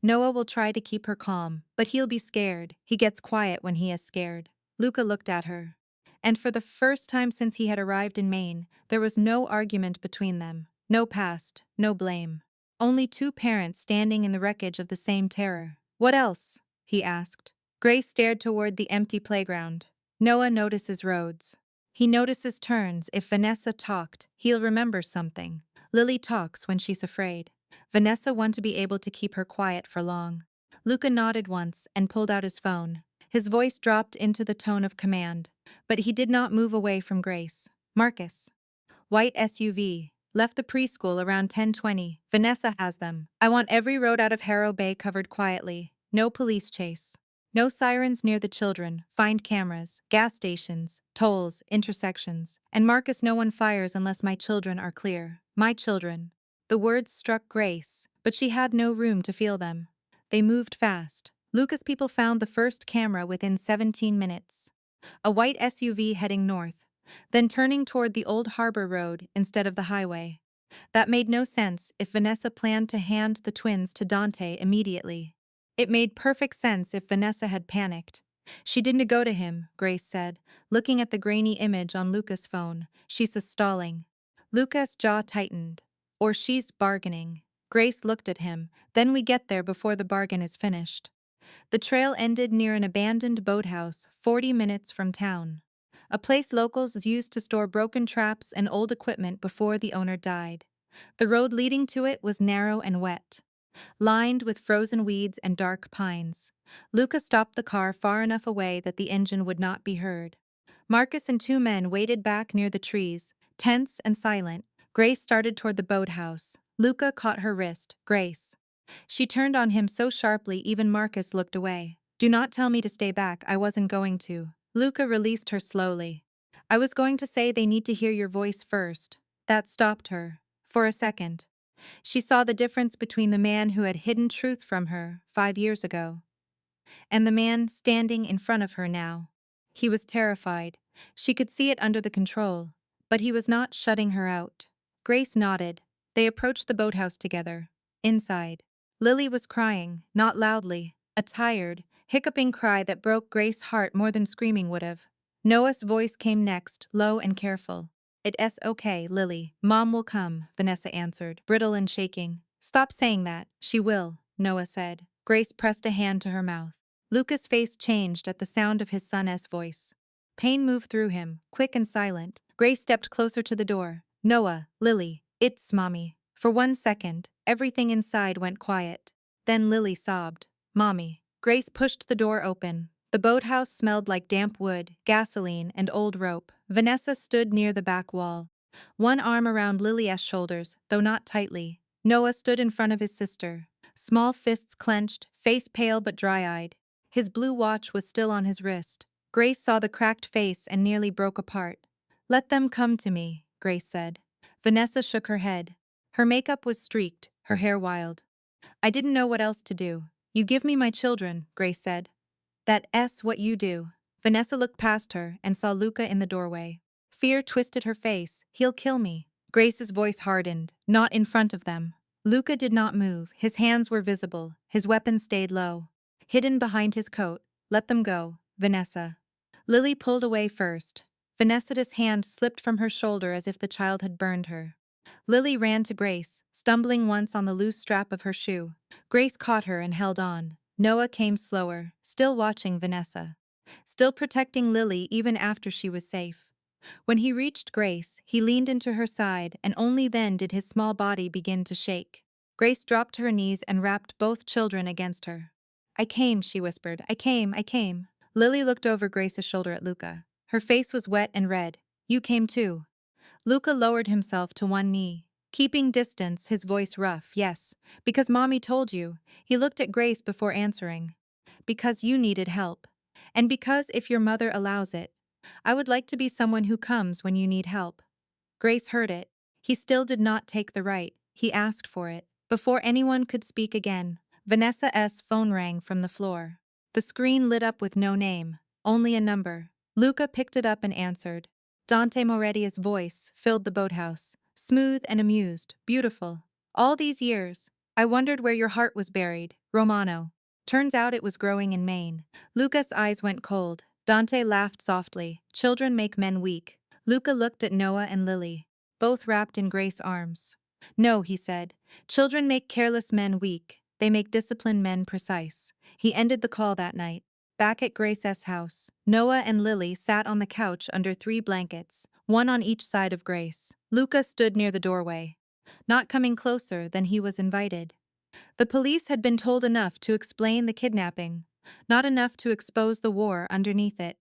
Noah will try to keep her calm, but he'll be scared. He gets quiet when he is scared. Luca looked at her. And for the first time since he had arrived in Maine, there was no argument between them. No past, no blame. Only two parents standing in the wreckage of the same terror. "What else?" he asked. Grace stared toward the empty playground. "Noah notices roads. He notices turns. If Vanessa talked, he'll remember something. Lily talks when she's afraid. Vanessa wanted to be able to keep her quiet for long." Luca nodded once and pulled out his phone. His voice dropped into the tone of command, but he did not move away from Grace. "Marcus." White SUV. Left the preschool around 10:20. Vanessa has them. "I want every road out of Harrow Bay covered quietly. No police chase. No sirens near the children. Find cameras, gas stations, tolls, intersections. And Marcus, no one fires unless my children are clear. My children." The words struck Grace, but she had no room to feel them. They moved fast. Lucas people found the first camera within 17 minutes. A white SUV heading north, then turning toward the old harbor road instead of the highway. That made no sense if Vanessa planned to hand the twins to Dante immediately. It made perfect sense if Vanessa had panicked. "She didn't go to him," Grace said, looking at the grainy image on Luca's phone. "She's stalling." Luca's jaw tightened. "Or she's bargaining." Grace looked at him. "Then we get there before the bargain is finished." The trail ended near an abandoned boathouse 40 minutes from town. A place locals used to store broken traps and old equipment before the owner died. The road leading to it was narrow and wet, lined with frozen weeds and dark pines. Luca stopped the car far enough away that the engine would not be heard. Marcus and two men waited back near the trees, tense and silent. Grace started toward the boathouse. Luca caught her wrist. "Grace." She turned on him so sharply even Marcus looked away. "Do not tell me to stay back, I wasn't going to." Luca released her slowly. "I was going to say they need to hear your voice first." That stopped her. For a second. She saw the difference between the man who had hidden truth from her 5 years ago and the man standing in front of her now. He was terrified. She could see it under the control, but he was not shutting her out. Grace nodded. They approached the boathouse together. Inside, Lily was crying, not loudly, a tired, hiccuping cry that broke Grace's heart more than screaming would have. Noah's voice came next, low and careful. "It's okay, Lily. Mom will come," Vanessa answered, brittle and shaking. Stop saying that. She will, Noah said. Grace pressed a hand to her mouth. Luca's face changed at the sound of his son's voice. Pain moved through him, quick and silent. Grace stepped closer to the door. Noah, Lily, it's Mommy. For 1 second, everything inside went quiet. Then Lily sobbed. Mommy. Grace pushed the door open. The boathouse smelled like damp wood, gasoline, and old rope. Vanessa stood near the back wall, one arm around Lily's shoulders, though not tightly. Noah stood in front of his sister, small fists clenched, face pale but dry-eyed. His blue watch was still on his wrist. Grace saw the cracked face and nearly broke apart. Let them come to me, Grace said. Vanessa shook her head. Her makeup was streaked, her hair wild. I didn't know what else to do. You give me my children, Grace said. That's what you do. Vanessa looked past her and saw Luca in the doorway. Fear twisted her face. He'll kill me. Grace's voice hardened. Not in front of them. Luca did not move. His hands were visible. His weapon stayed low, hidden behind his coat. Let them go, Vanessa. Lily pulled away first. Vanessa's hand slipped from her shoulder as if the child had burned her. Lily ran to Grace, stumbling once on the loose strap of her shoe. Grace caught her and held on. Noah came slower, still watching Vanessa, still protecting Lily even after she was safe. When he reached Grace, he leaned into her side, and only then did his small body begin to shake. Grace dropped to her knees and wrapped both children against her. I came, she whispered. I came. Lily looked over Grace's shoulder at Luca. Her face was wet and red. You came too. Luca lowered himself to one knee, keeping distance, his voice rough. Yes, because Mommy told you. He looked at Grace before answering. Because you needed help. And because if your mother allows it, I would like to be someone who comes when you need help. Grace heard it. He still did not take the right. He asked for it. Before anyone could speak again, Vanessa's phone rang from the floor. The screen lit up with no name, only a number. Luca picked it up and answered. Dante Moretti's voice filled the boathouse, smooth and amused, beautiful. All these years, I wondered where your heart was buried, Romano. Turns out it was growing in Maine. Luca's eyes went cold. Dante laughed softly. Children make men weak. Luca looked at Noah and Lily, both wrapped in Grace's arms. No, he said. Children make careless men weak. They make disciplined men precise. He ended the call that night. Back at Grace's house, Noah and Lily sat on the couch under 3 blankets, one on each side of Grace. Luca stood near the doorway, not coming closer than he was invited. The police had been told enough to explain the kidnapping, not enough to expose the war underneath it.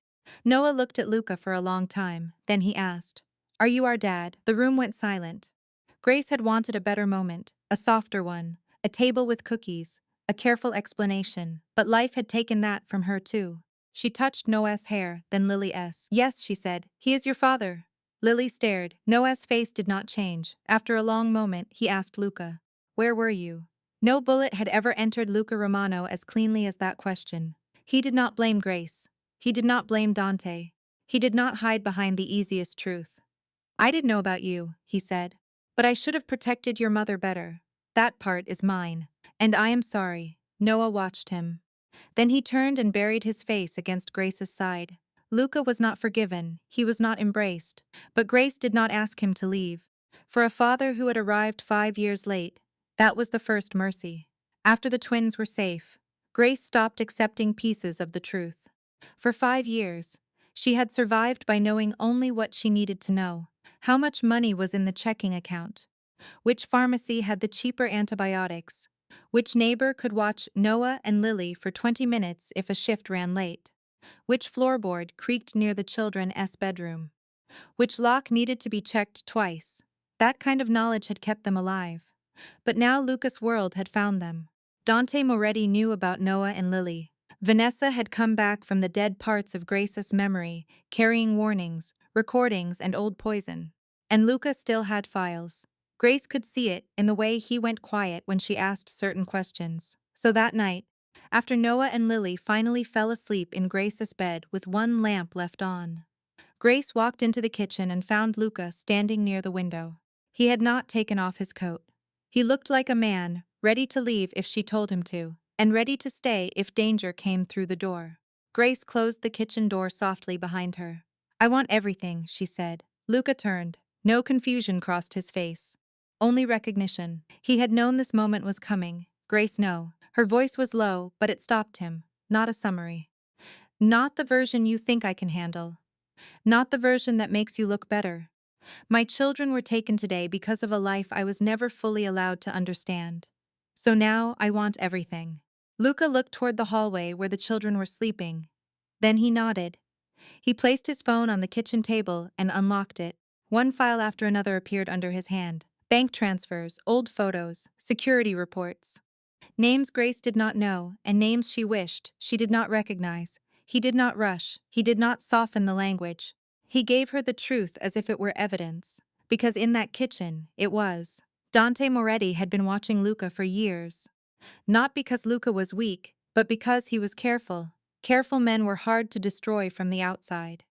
Noah looked at Luca for a long time, then he asked, Are you our dad? The room went silent. Grace had wanted a better moment, a softer one, a table with cookies, a careful explanation, but life had taken that from her too. She touched Noah's hair, then Lily's. Yes, she said, he is your father. Lily stared. Noah's face did not change. After a long moment, he asked Luca, Where were you? No bullet had ever entered Luca Romano as cleanly as that question. He did not blame Grace. He did not blame Dante. He did not hide behind the easiest truth. I didn't know about you, he said. But I should have protected your mother better. That part is mine. And I am sorry. Noah watched him. Then he turned and buried his face against Grace's side. Luca was not forgiven, he was not embraced. But Grace did not ask him to leave. For a father who had arrived 5 years late, that was the first mercy. After the twins were safe, Grace stopped accepting pieces of the truth. For 5 years, she had survived by knowing only what she needed to know. How much money was in the checking account? Which pharmacy had the cheaper antibiotics? Which neighbor could watch Noah and Lily for 20 minutes if a shift ran late? Which floorboard creaked near the children's bedroom? Which lock needed to be checked twice? That kind of knowledge had kept them alive. But now Lucas' world had found them. Dante Moretti knew about Noah and Lily. Vanessa had come back from the dead parts of Grace's memory, carrying warnings, recordings, and old poison. And Luca still had files. Grace could see it in the way he went quiet when she asked certain questions. So that night, after Noah and Lily finally fell asleep in Grace's bed with one lamp left on, Grace walked into the kitchen and found Luca standing near the window. He had not taken off his coat. He looked like a man, ready to leave if she told him to, and ready to stay if danger came through the door. Grace closed the kitchen door softly behind her. I want everything, she said. Luca turned. No confusion crossed his face. only recognition. He had known this moment was coming. Grace, no. Her voice was low, but it stopped him. Not a summary. Not the version you think I can handle. Not the version that makes you look better. My children were taken today because of a life I was never fully allowed to understand. So now I want everything. Luca looked toward the hallway where the children were sleeping. Then he nodded. He placed his phone on the kitchen table and unlocked it. One file after another appeared under his hand. Bank transfers, old photos, security reports. Names Grace did not know, and names she wished she did not recognize. He did not rush. He did not soften the language. He gave her the truth as if it were evidence. Because in that kitchen, it was. Dante Moretti had been watching Luca for years. Not because Luca was weak, but because he was careful. Careful men were hard to destroy from the outside.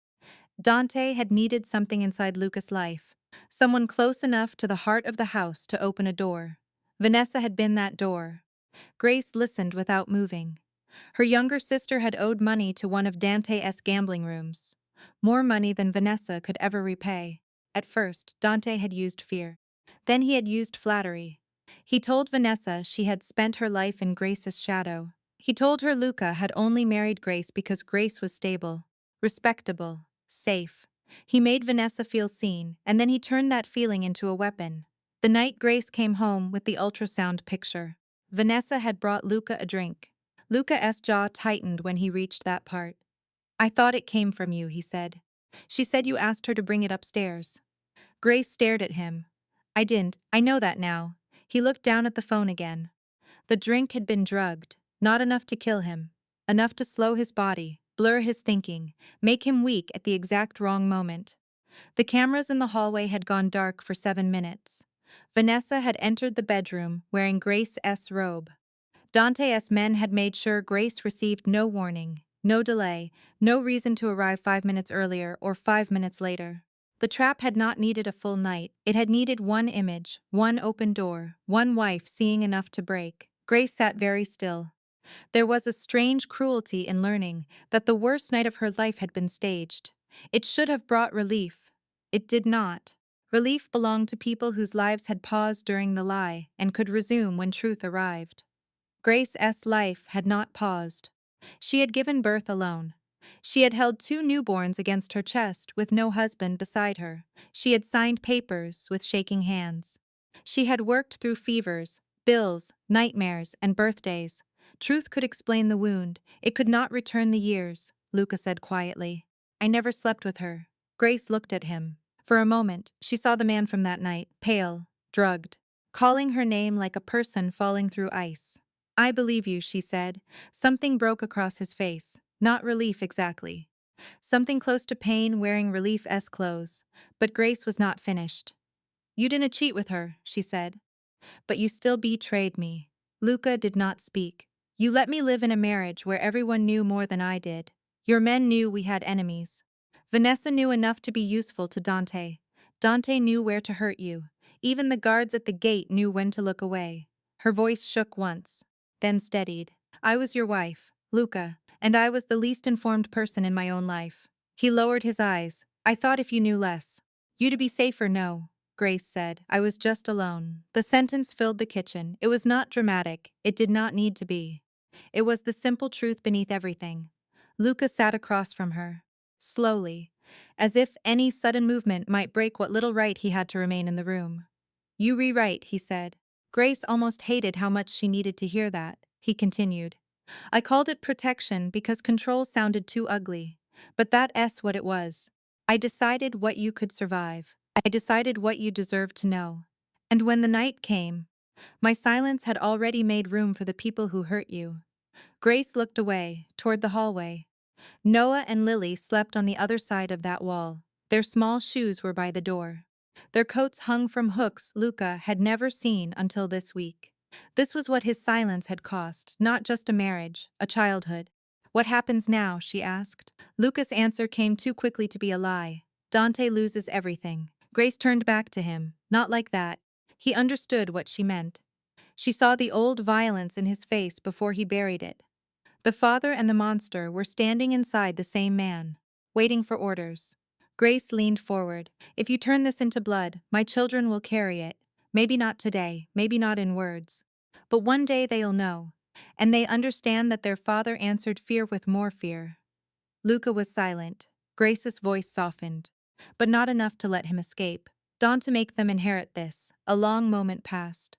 Dante had needed something inside Luca's life. Someone close enough to the heart of the house to open a door. Vanessa had been that door. Grace listened without moving. Her younger sister had owed money to one of Dante's gambling rooms. More money than Vanessa could ever repay. At first, Dante had used fear. Then he had used flattery. He told Vanessa she had spent her life in Grace's shadow. He told her Luca had only married Grace because Grace was stable, respectable, safe. He made Vanessa feel seen, and then he turned that feeling into a weapon. The night Grace came home with the ultrasound picture, Vanessa had brought Luca a drink. Luca's jaw tightened when he reached that part. I thought it came from you, he said. She said you asked her to bring it upstairs. Grace stared at him. I didn't, I know that now. He looked down at the phone again. The drink had been drugged, not enough to kill him. Enough to slow his body, blur his thinking, make him weak at the exact wrong moment. The cameras in the hallway had gone dark for 7 minutes. Vanessa had entered the bedroom wearing Grace's robe. Dante's men had made sure Grace received no warning, no delay, no reason to arrive 5 minutes earlier or 5 minutes later. The trap had not needed a full night, it had needed one image, one open door, one wife seeing enough to break. Grace sat very still. There was a strange cruelty in learning that the worst night of her life had been staged. It should have brought relief. It did not. Relief belonged to people whose lives had paused during the lie and could resume when truth arrived. Grace's life had not paused. She had given birth alone. She had held 2 newborns against her chest with no husband beside her. She had signed papers with shaking hands. She had worked through fevers, bills, nightmares, and birthdays. Truth could explain the wound. It could not return the years, Luca said quietly. I never slept with her. Grace looked at him. For a moment, she saw the man from that night, pale, drugged, calling her name like a person falling through ice. I believe you, she said. Something broke across his face. Not relief exactly. Something close to pain wearing relief's clothes. But Grace was not finished. You didn't cheat with her, she said. But you still betrayed me. Luca did not speak. You let me live in a marriage where everyone knew more than I did. Your men knew we had enemies. Vanessa knew enough to be useful to Dante. Dante knew where to hurt you. Even the guards at the gate knew when to look away. Her voice shook once, then steadied. I was your wife, Luca, and I was the least informed person in my own life. He lowered his eyes. I thought if you knew less. You to be safer, no. Grace said. I was just alone. The sentence filled the kitchen. It was not dramatic. It did not need to be. It was the simple truth beneath everything. Luca sat across from her. Slowly, as if any sudden movement might break what little right he had to remain in the room. You rewrite, he said. Grace almost hated how much she needed to hear that. He continued. I called it protection because control sounded too ugly. But that's what it was. I decided what you could survive. I decided what you deserved to know. And when the night came, my silence had already made room for the people who hurt you. Grace looked away, toward the hallway. Noah and Lily slept on the other side of that wall. Their small shoes were by the door. Their coats hung from hooks Luca had never seen until this week. This was what his silence had cost, not just a marriage, a childhood. What happens now, she asked. Luca's answer came too quickly to be a lie. Dante loses everything. Grace turned back to him. Not like that. He understood what she meant. She saw the old violence in his face before he buried it. The father and the monster were standing inside the same man, waiting for orders. Grace leaned forward. If you turn this into blood, my children will carry it. Maybe not today, maybe not in words. But one day they'll know. And they understand that their father answered fear with more fear. Luca was silent. Grace's voice softened. But not enough to let him escape. Dawn to make them inherit this. A long moment passed.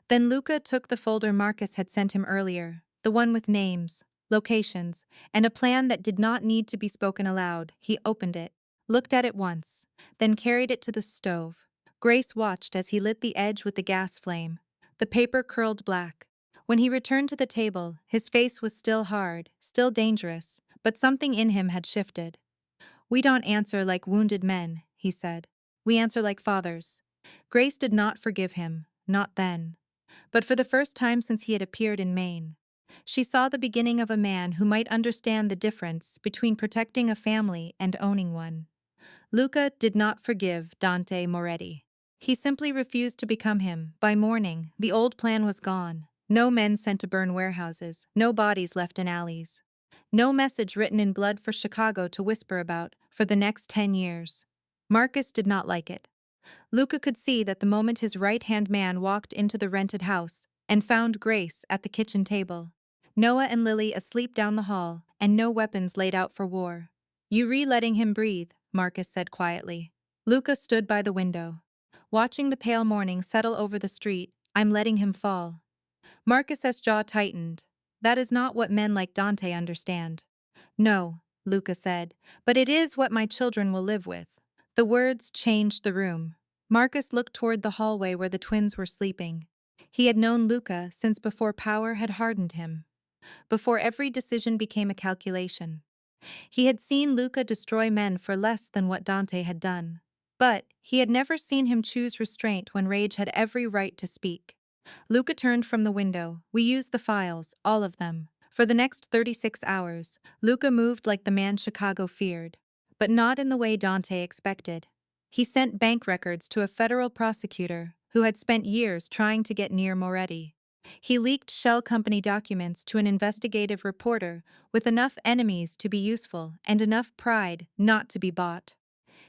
Then Luca took the folder Marcus had sent him earlier, the one with names, locations, and a plan that did not need to be spoken aloud. He opened it, looked at it once, then carried it to the stove. Grace watched as he lit the edge with the gas flame. The paper curled black. When he returned to the table, his face was still hard, still dangerous, but something in him had shifted. "We don't answer like wounded men," he said. "We answer like fathers." Grace did not forgive him, not then. But for the first time since he had appeared in Maine, she saw the beginning of a man who might understand the difference between protecting a family and owning one. Luca did not forgive Dante Moretti. He simply refused to become him. By morning, the old plan was gone. No men sent to burn warehouses, no bodies left in alleys. No message written in blood for Chicago to whisper about for the next 10 years. Marcus did not like it. Luca could see that the moment his right-hand man walked into the rented house and found Grace at the kitchen table, Noah and Lily asleep down the hall, and no weapons laid out for war. "You letting him breathe," Marcus said quietly. Luca stood by the window, watching the pale morning settle over the street. "I'm letting him fall." Marcus's jaw tightened. "That is not what men like Dante understand." "No," Luca said, "but it is what my children will live with." The words changed the room. Marcus looked toward the hallway where the twins were sleeping. He had known Luca since before power had hardened him, before every decision became a calculation. He had seen Luca destroy men for less than what Dante had done. But he had never seen him choose restraint when rage had every right to speak. Luca turned from the window. "We used the files, all of them." For the next 36 hours, Luca moved like the man Chicago feared, but not in the way Dante expected. He sent bank records to a federal prosecutor who had spent years trying to get near Moretti. He leaked shell company documents to an investigative reporter with enough enemies to be useful and enough pride not to be bought.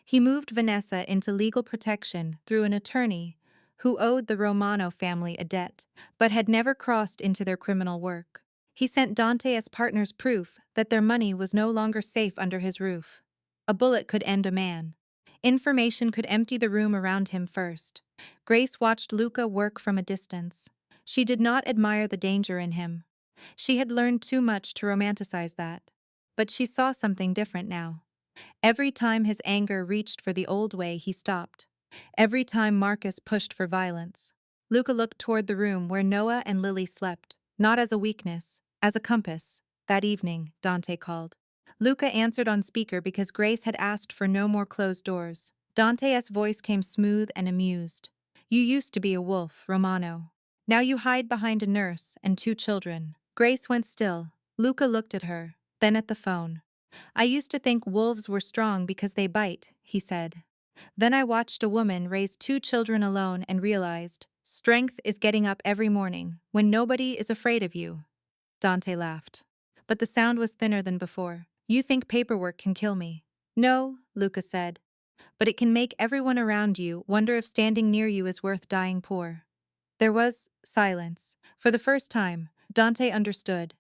He moved Vanessa into legal protection through an attorney who owed the Romano family a debt, but had never crossed into their criminal work. He sent Dante as partners proof that their money was no longer safe under his roof. A bullet could end a man. Information could empty the room around him first. Grace watched Luca work from a distance. She did not admire the danger in him. She had learned too much to romanticize that. But she saw something different now. Every time his anger reached for the old way, he stopped. Every time Marcus pushed for violence, Luca looked toward the room where Noah and Lily slept, not as a weakness, as a compass. "That evening," Dante called. Luca answered on speaker because Grace had asked for no more closed doors. Dante's voice came smooth and amused. "You used to be a wolf, Romano. Now you hide behind a nurse and 2 children." Grace went still. Luca looked at her, then at the phone. "I used to think wolves were strong because they bite," he said. "Then I watched a woman raise 2 children alone and realized, strength is getting up every morning, when nobody is afraid of you." Dante laughed. But the sound was thinner than before. "You think paperwork can kill me?" "No," Luca said. "But it can make everyone around you wonder if standing near you is worth dying poor." There was silence. For the first time, Dante understood.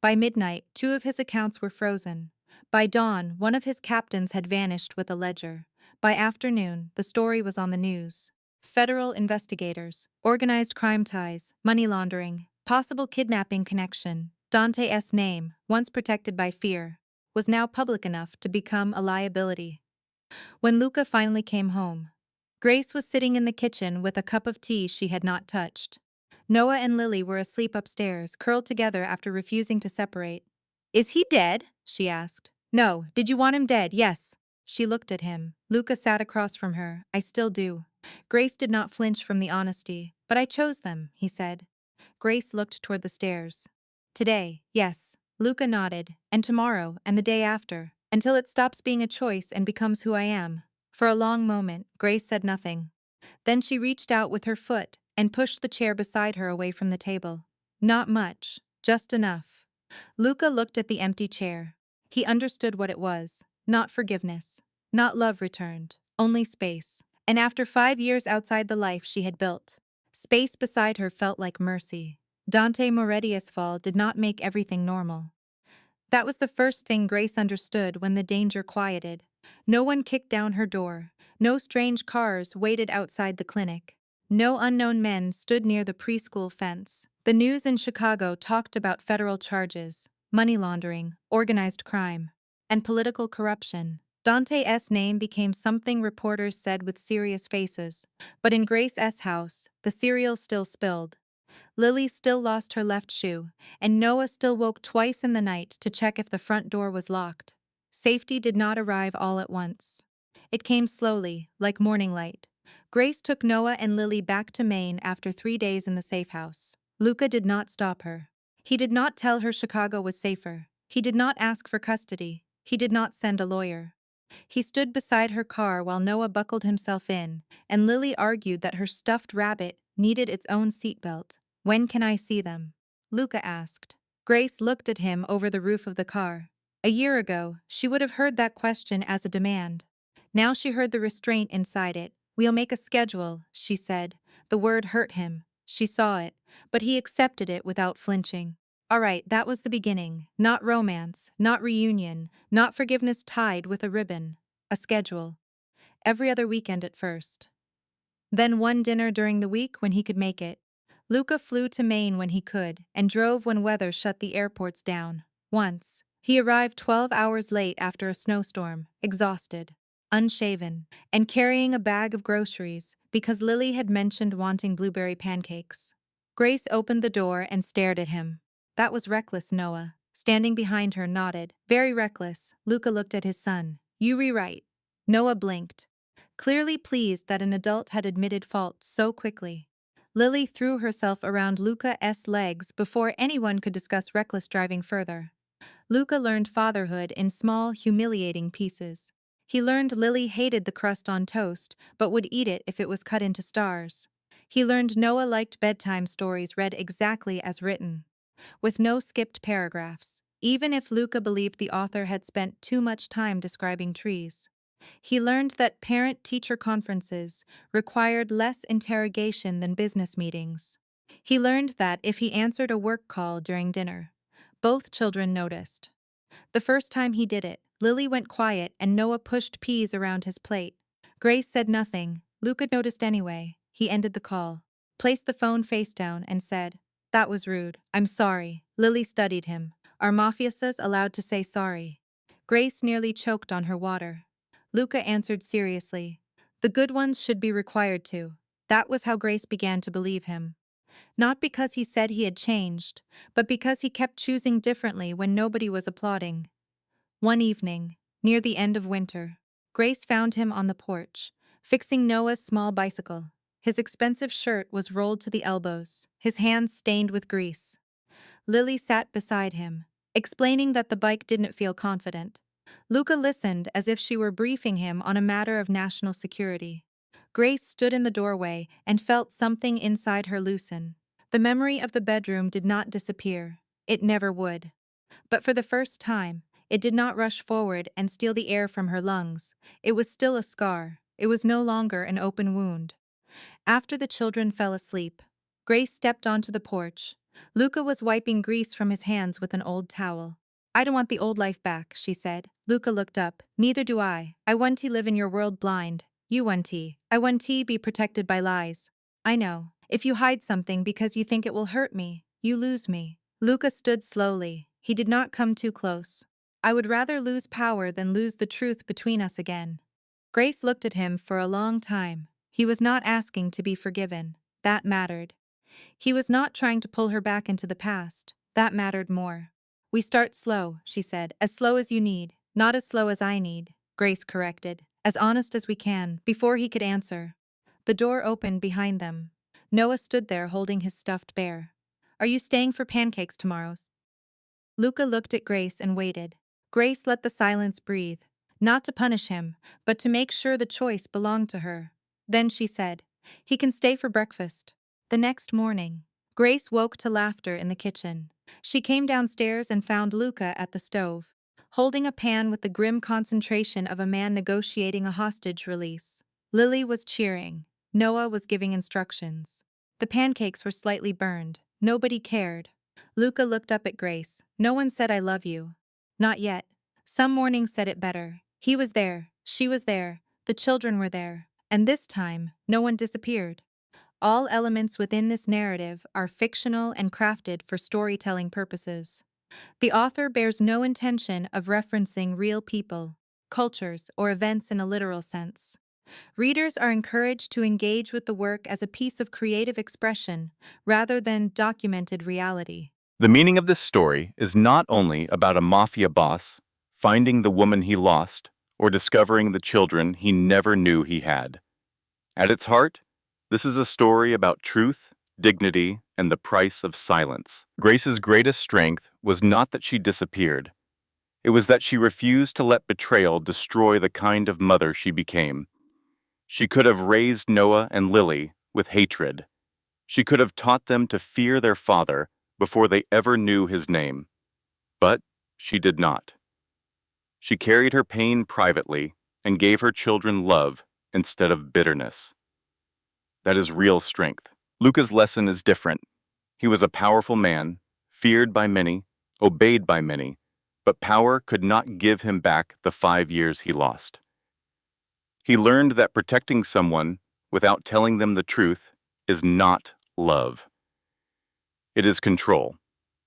By midnight, 2 of his accounts were frozen. By dawn, one of his captains had vanished with a ledger. By afternoon, the story was on the news. Federal investigators, organized crime ties, money laundering, possible kidnapping connection. Dante's name, once protected by fear, was now public enough to become a liability. When Luca finally came home, Grace was sitting in the kitchen with a cup of tea she had not touched. Noah and Lily were asleep upstairs, curled together after refusing to separate. "Is he dead?" she asked. "No. Did you want him dead?" "Yes." She looked at him. Luca sat across from her. "I still do." Grace did not flinch from the honesty. "But I chose them," he said. Grace looked toward the stairs. "Today, yes." Luca nodded. "And tomorrow, and the day after, until it stops being a choice and becomes who I am." For a long moment, Grace said nothing. Then she reached out with her foot and pushed the chair beside her away from the table. "Not much, just enough." Luca looked at the empty chair. He understood what it was. Not forgiveness. Not love returned. Only space. And after 5 years outside the life she had built, space beside her felt like mercy. Dante Moretia's fall did not make everything normal. That was the first thing Grace understood when the danger quieted. No one kicked down her door. No strange cars waited outside the clinic. No unknown men stood near the preschool fence. The news in Chicago talked about federal charges, money laundering, organized crime, and political corruption. Dante's name became something reporters said with serious faces, but in Grace's house, the cereal still spilled. Lily still lost her left shoe, and Noah still woke twice in the night to check if the front door was locked. Safety did not arrive all at once. It came slowly, like morning light. Grace took Noah and Lily back to Maine after 3 days in the safe house. Luca did not stop her. He did not tell her Chicago was safer. He did not ask for custody. He did not send a lawyer. He stood beside her car while Noah buckled himself in, and Lily argued that her stuffed rabbit needed its own seatbelt. "When can I see them?" Luca asked. Grace looked at him over the roof of the car. A year ago, she would have heard that question as a demand. Now she heard the restraint inside it. "We'll make a schedule," she said. The word hurt him. She saw it, but he accepted it without flinching. All right, that was the beginning. Not romance, not reunion, not forgiveness tied with a ribbon. A schedule. Every other weekend at first. Then one dinner during the week when he could make it. Luca flew to Maine when he could, and drove when weather shut the airports down. Once, he arrived 12 hours late after a snowstorm, exhausted, unshaven, and carrying a bag of groceries because Lily had mentioned wanting blueberry pancakes. Grace opened the door and stared at him. That was reckless, Noah. Standing behind her, nodded. Very reckless. Luca looked at his son. You rewrite. Noah blinked, clearly pleased that an adult had admitted fault so quickly. Lily threw herself around Luca's legs before anyone could discuss reckless driving further. Luca learned fatherhood in small, humiliating pieces. He learned Lily hated the crust on toast, but would eat it if it was cut into stars. He learned Noah liked bedtime stories read exactly as written, with no skipped paragraphs, even if Luca believed the author had spent too much time describing trees. He learned that parent-teacher conferences required less interrogation than business meetings. He learned that if he answered a work call during dinner, both children noticed. The first time he did it, Lily went quiet and Noah pushed peas around his plate. Grace said nothing. Luca noticed anyway. He ended the call, placed the phone face down, and said, "That was rude. I'm sorry." Lily studied him. Are mafiasas allowed to say sorry? Grace nearly choked on her water. Luca answered seriously, "The good ones should be required to." That was how Grace began to believe him. Not because he said he had changed, but because he kept choosing differently when nobody was applauding. One evening, near the end of winter, Grace found him on the porch, fixing Noah's small bicycle. His expensive shirt was rolled to the elbows, his hands stained with grease. Lily sat beside him, explaining that the bike didn't feel confident. Luca listened as if she were briefing him on a matter of national security. Grace stood in the doorway and felt something inside her loosen. The memory of the bedroom did not disappear. It never would. But for the first time, it did not rush forward and steal the air from her lungs. It was still a scar. It was no longer an open wound. After the children fell asleep, Grace stepped onto the porch. Luca was wiping grease from his hands with an old towel. "I don't want the old life back," she said. Luca looked up. "Neither do I. I want to live in your world blind. You want to. I want to be protected by lies. I know. If you hide something because you think it will hurt me, you lose me." Luca stood slowly. He did not come too close. "I would rather lose power than lose the truth between us again." Grace looked at him for a long time. He was not asking to be forgiven. That mattered. He was not trying to pull her back into the past. That mattered more. "We start slow," she said. "As slow as you need. Not as slow as I need," Grace corrected. "As honest as we can." Before he could answer, the door opened behind them. Noah stood there holding his stuffed bear. "Are you staying for pancakes tomorrow?" Luca looked at Grace and waited. Grace let the silence breathe, not to punish him, but to make sure the choice belonged to her. Then she said, "He can stay for breakfast." The next morning, Grace woke to laughter in the kitchen. She came downstairs and found Luca at the stove, holding a pan with the grim concentration of a man negotiating a hostage release. Lily was cheering. Noah was giving instructions. The pancakes were slightly burned. Nobody cared. Luca looked up at Grace. No one said I love you. Not yet. Some mornings said it better. He was there. She was there. The children were there. And this time, no one disappeared. All elements within this narrative are fictional and crafted for storytelling purposes. The author bears no intention of referencing real people, cultures, or events in a literal sense. Readers are encouraged to engage with the work as a piece of creative expression rather than documented reality. The meaning of this story is not only about a mafia boss finding the woman he lost or discovering the children he never knew he had. At its heart, this is a story about truth, dignity, and the price of silence. Grace's greatest strength was not that she disappeared. It was that she refused to let betrayal destroy the kind of mother she became. She could have raised Noah and Lily with hatred. She could have taught them to fear their father before they ever knew his name. But she did not. She carried her pain privately and gave her children love instead of bitterness. That is real strength. Luca's lesson is different. He was a powerful man, feared by many, obeyed by many, but power could not give him back the 5 years he lost. He learned that protecting someone without telling them the truth is not love. It is control.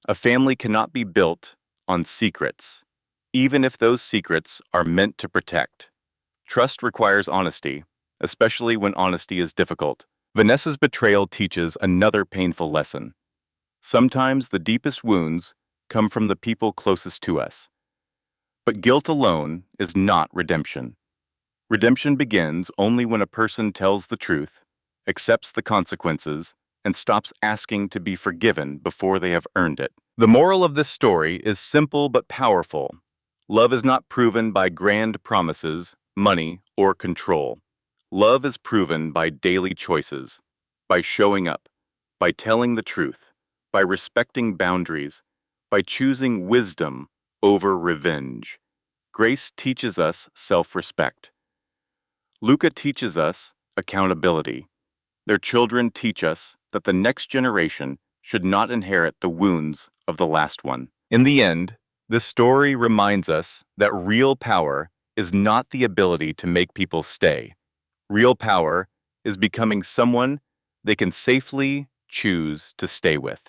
A family cannot be built on secrets, even if those secrets are meant to protect. Trust requires honesty, especially when honesty is difficult. Vanessa's betrayal teaches another painful lesson. Sometimes the deepest wounds come from the people closest to us. But guilt alone is not redemption. Redemption begins only when a person tells the truth, accepts the consequences, and stops asking to be forgiven before they have earned it. The moral of this story is simple but powerful. Love is not proven by grand promises, money, or control. Love is proven by daily choices, by showing up, by telling the truth, by respecting boundaries, by choosing wisdom over revenge. Grace teaches us self-respect. Luca teaches us accountability. Their children teach us that the next generation should not inherit the wounds of the last one. In the end, this story reminds us that real power is not the ability to make people stay. Real power is becoming someone they can safely choose to stay with.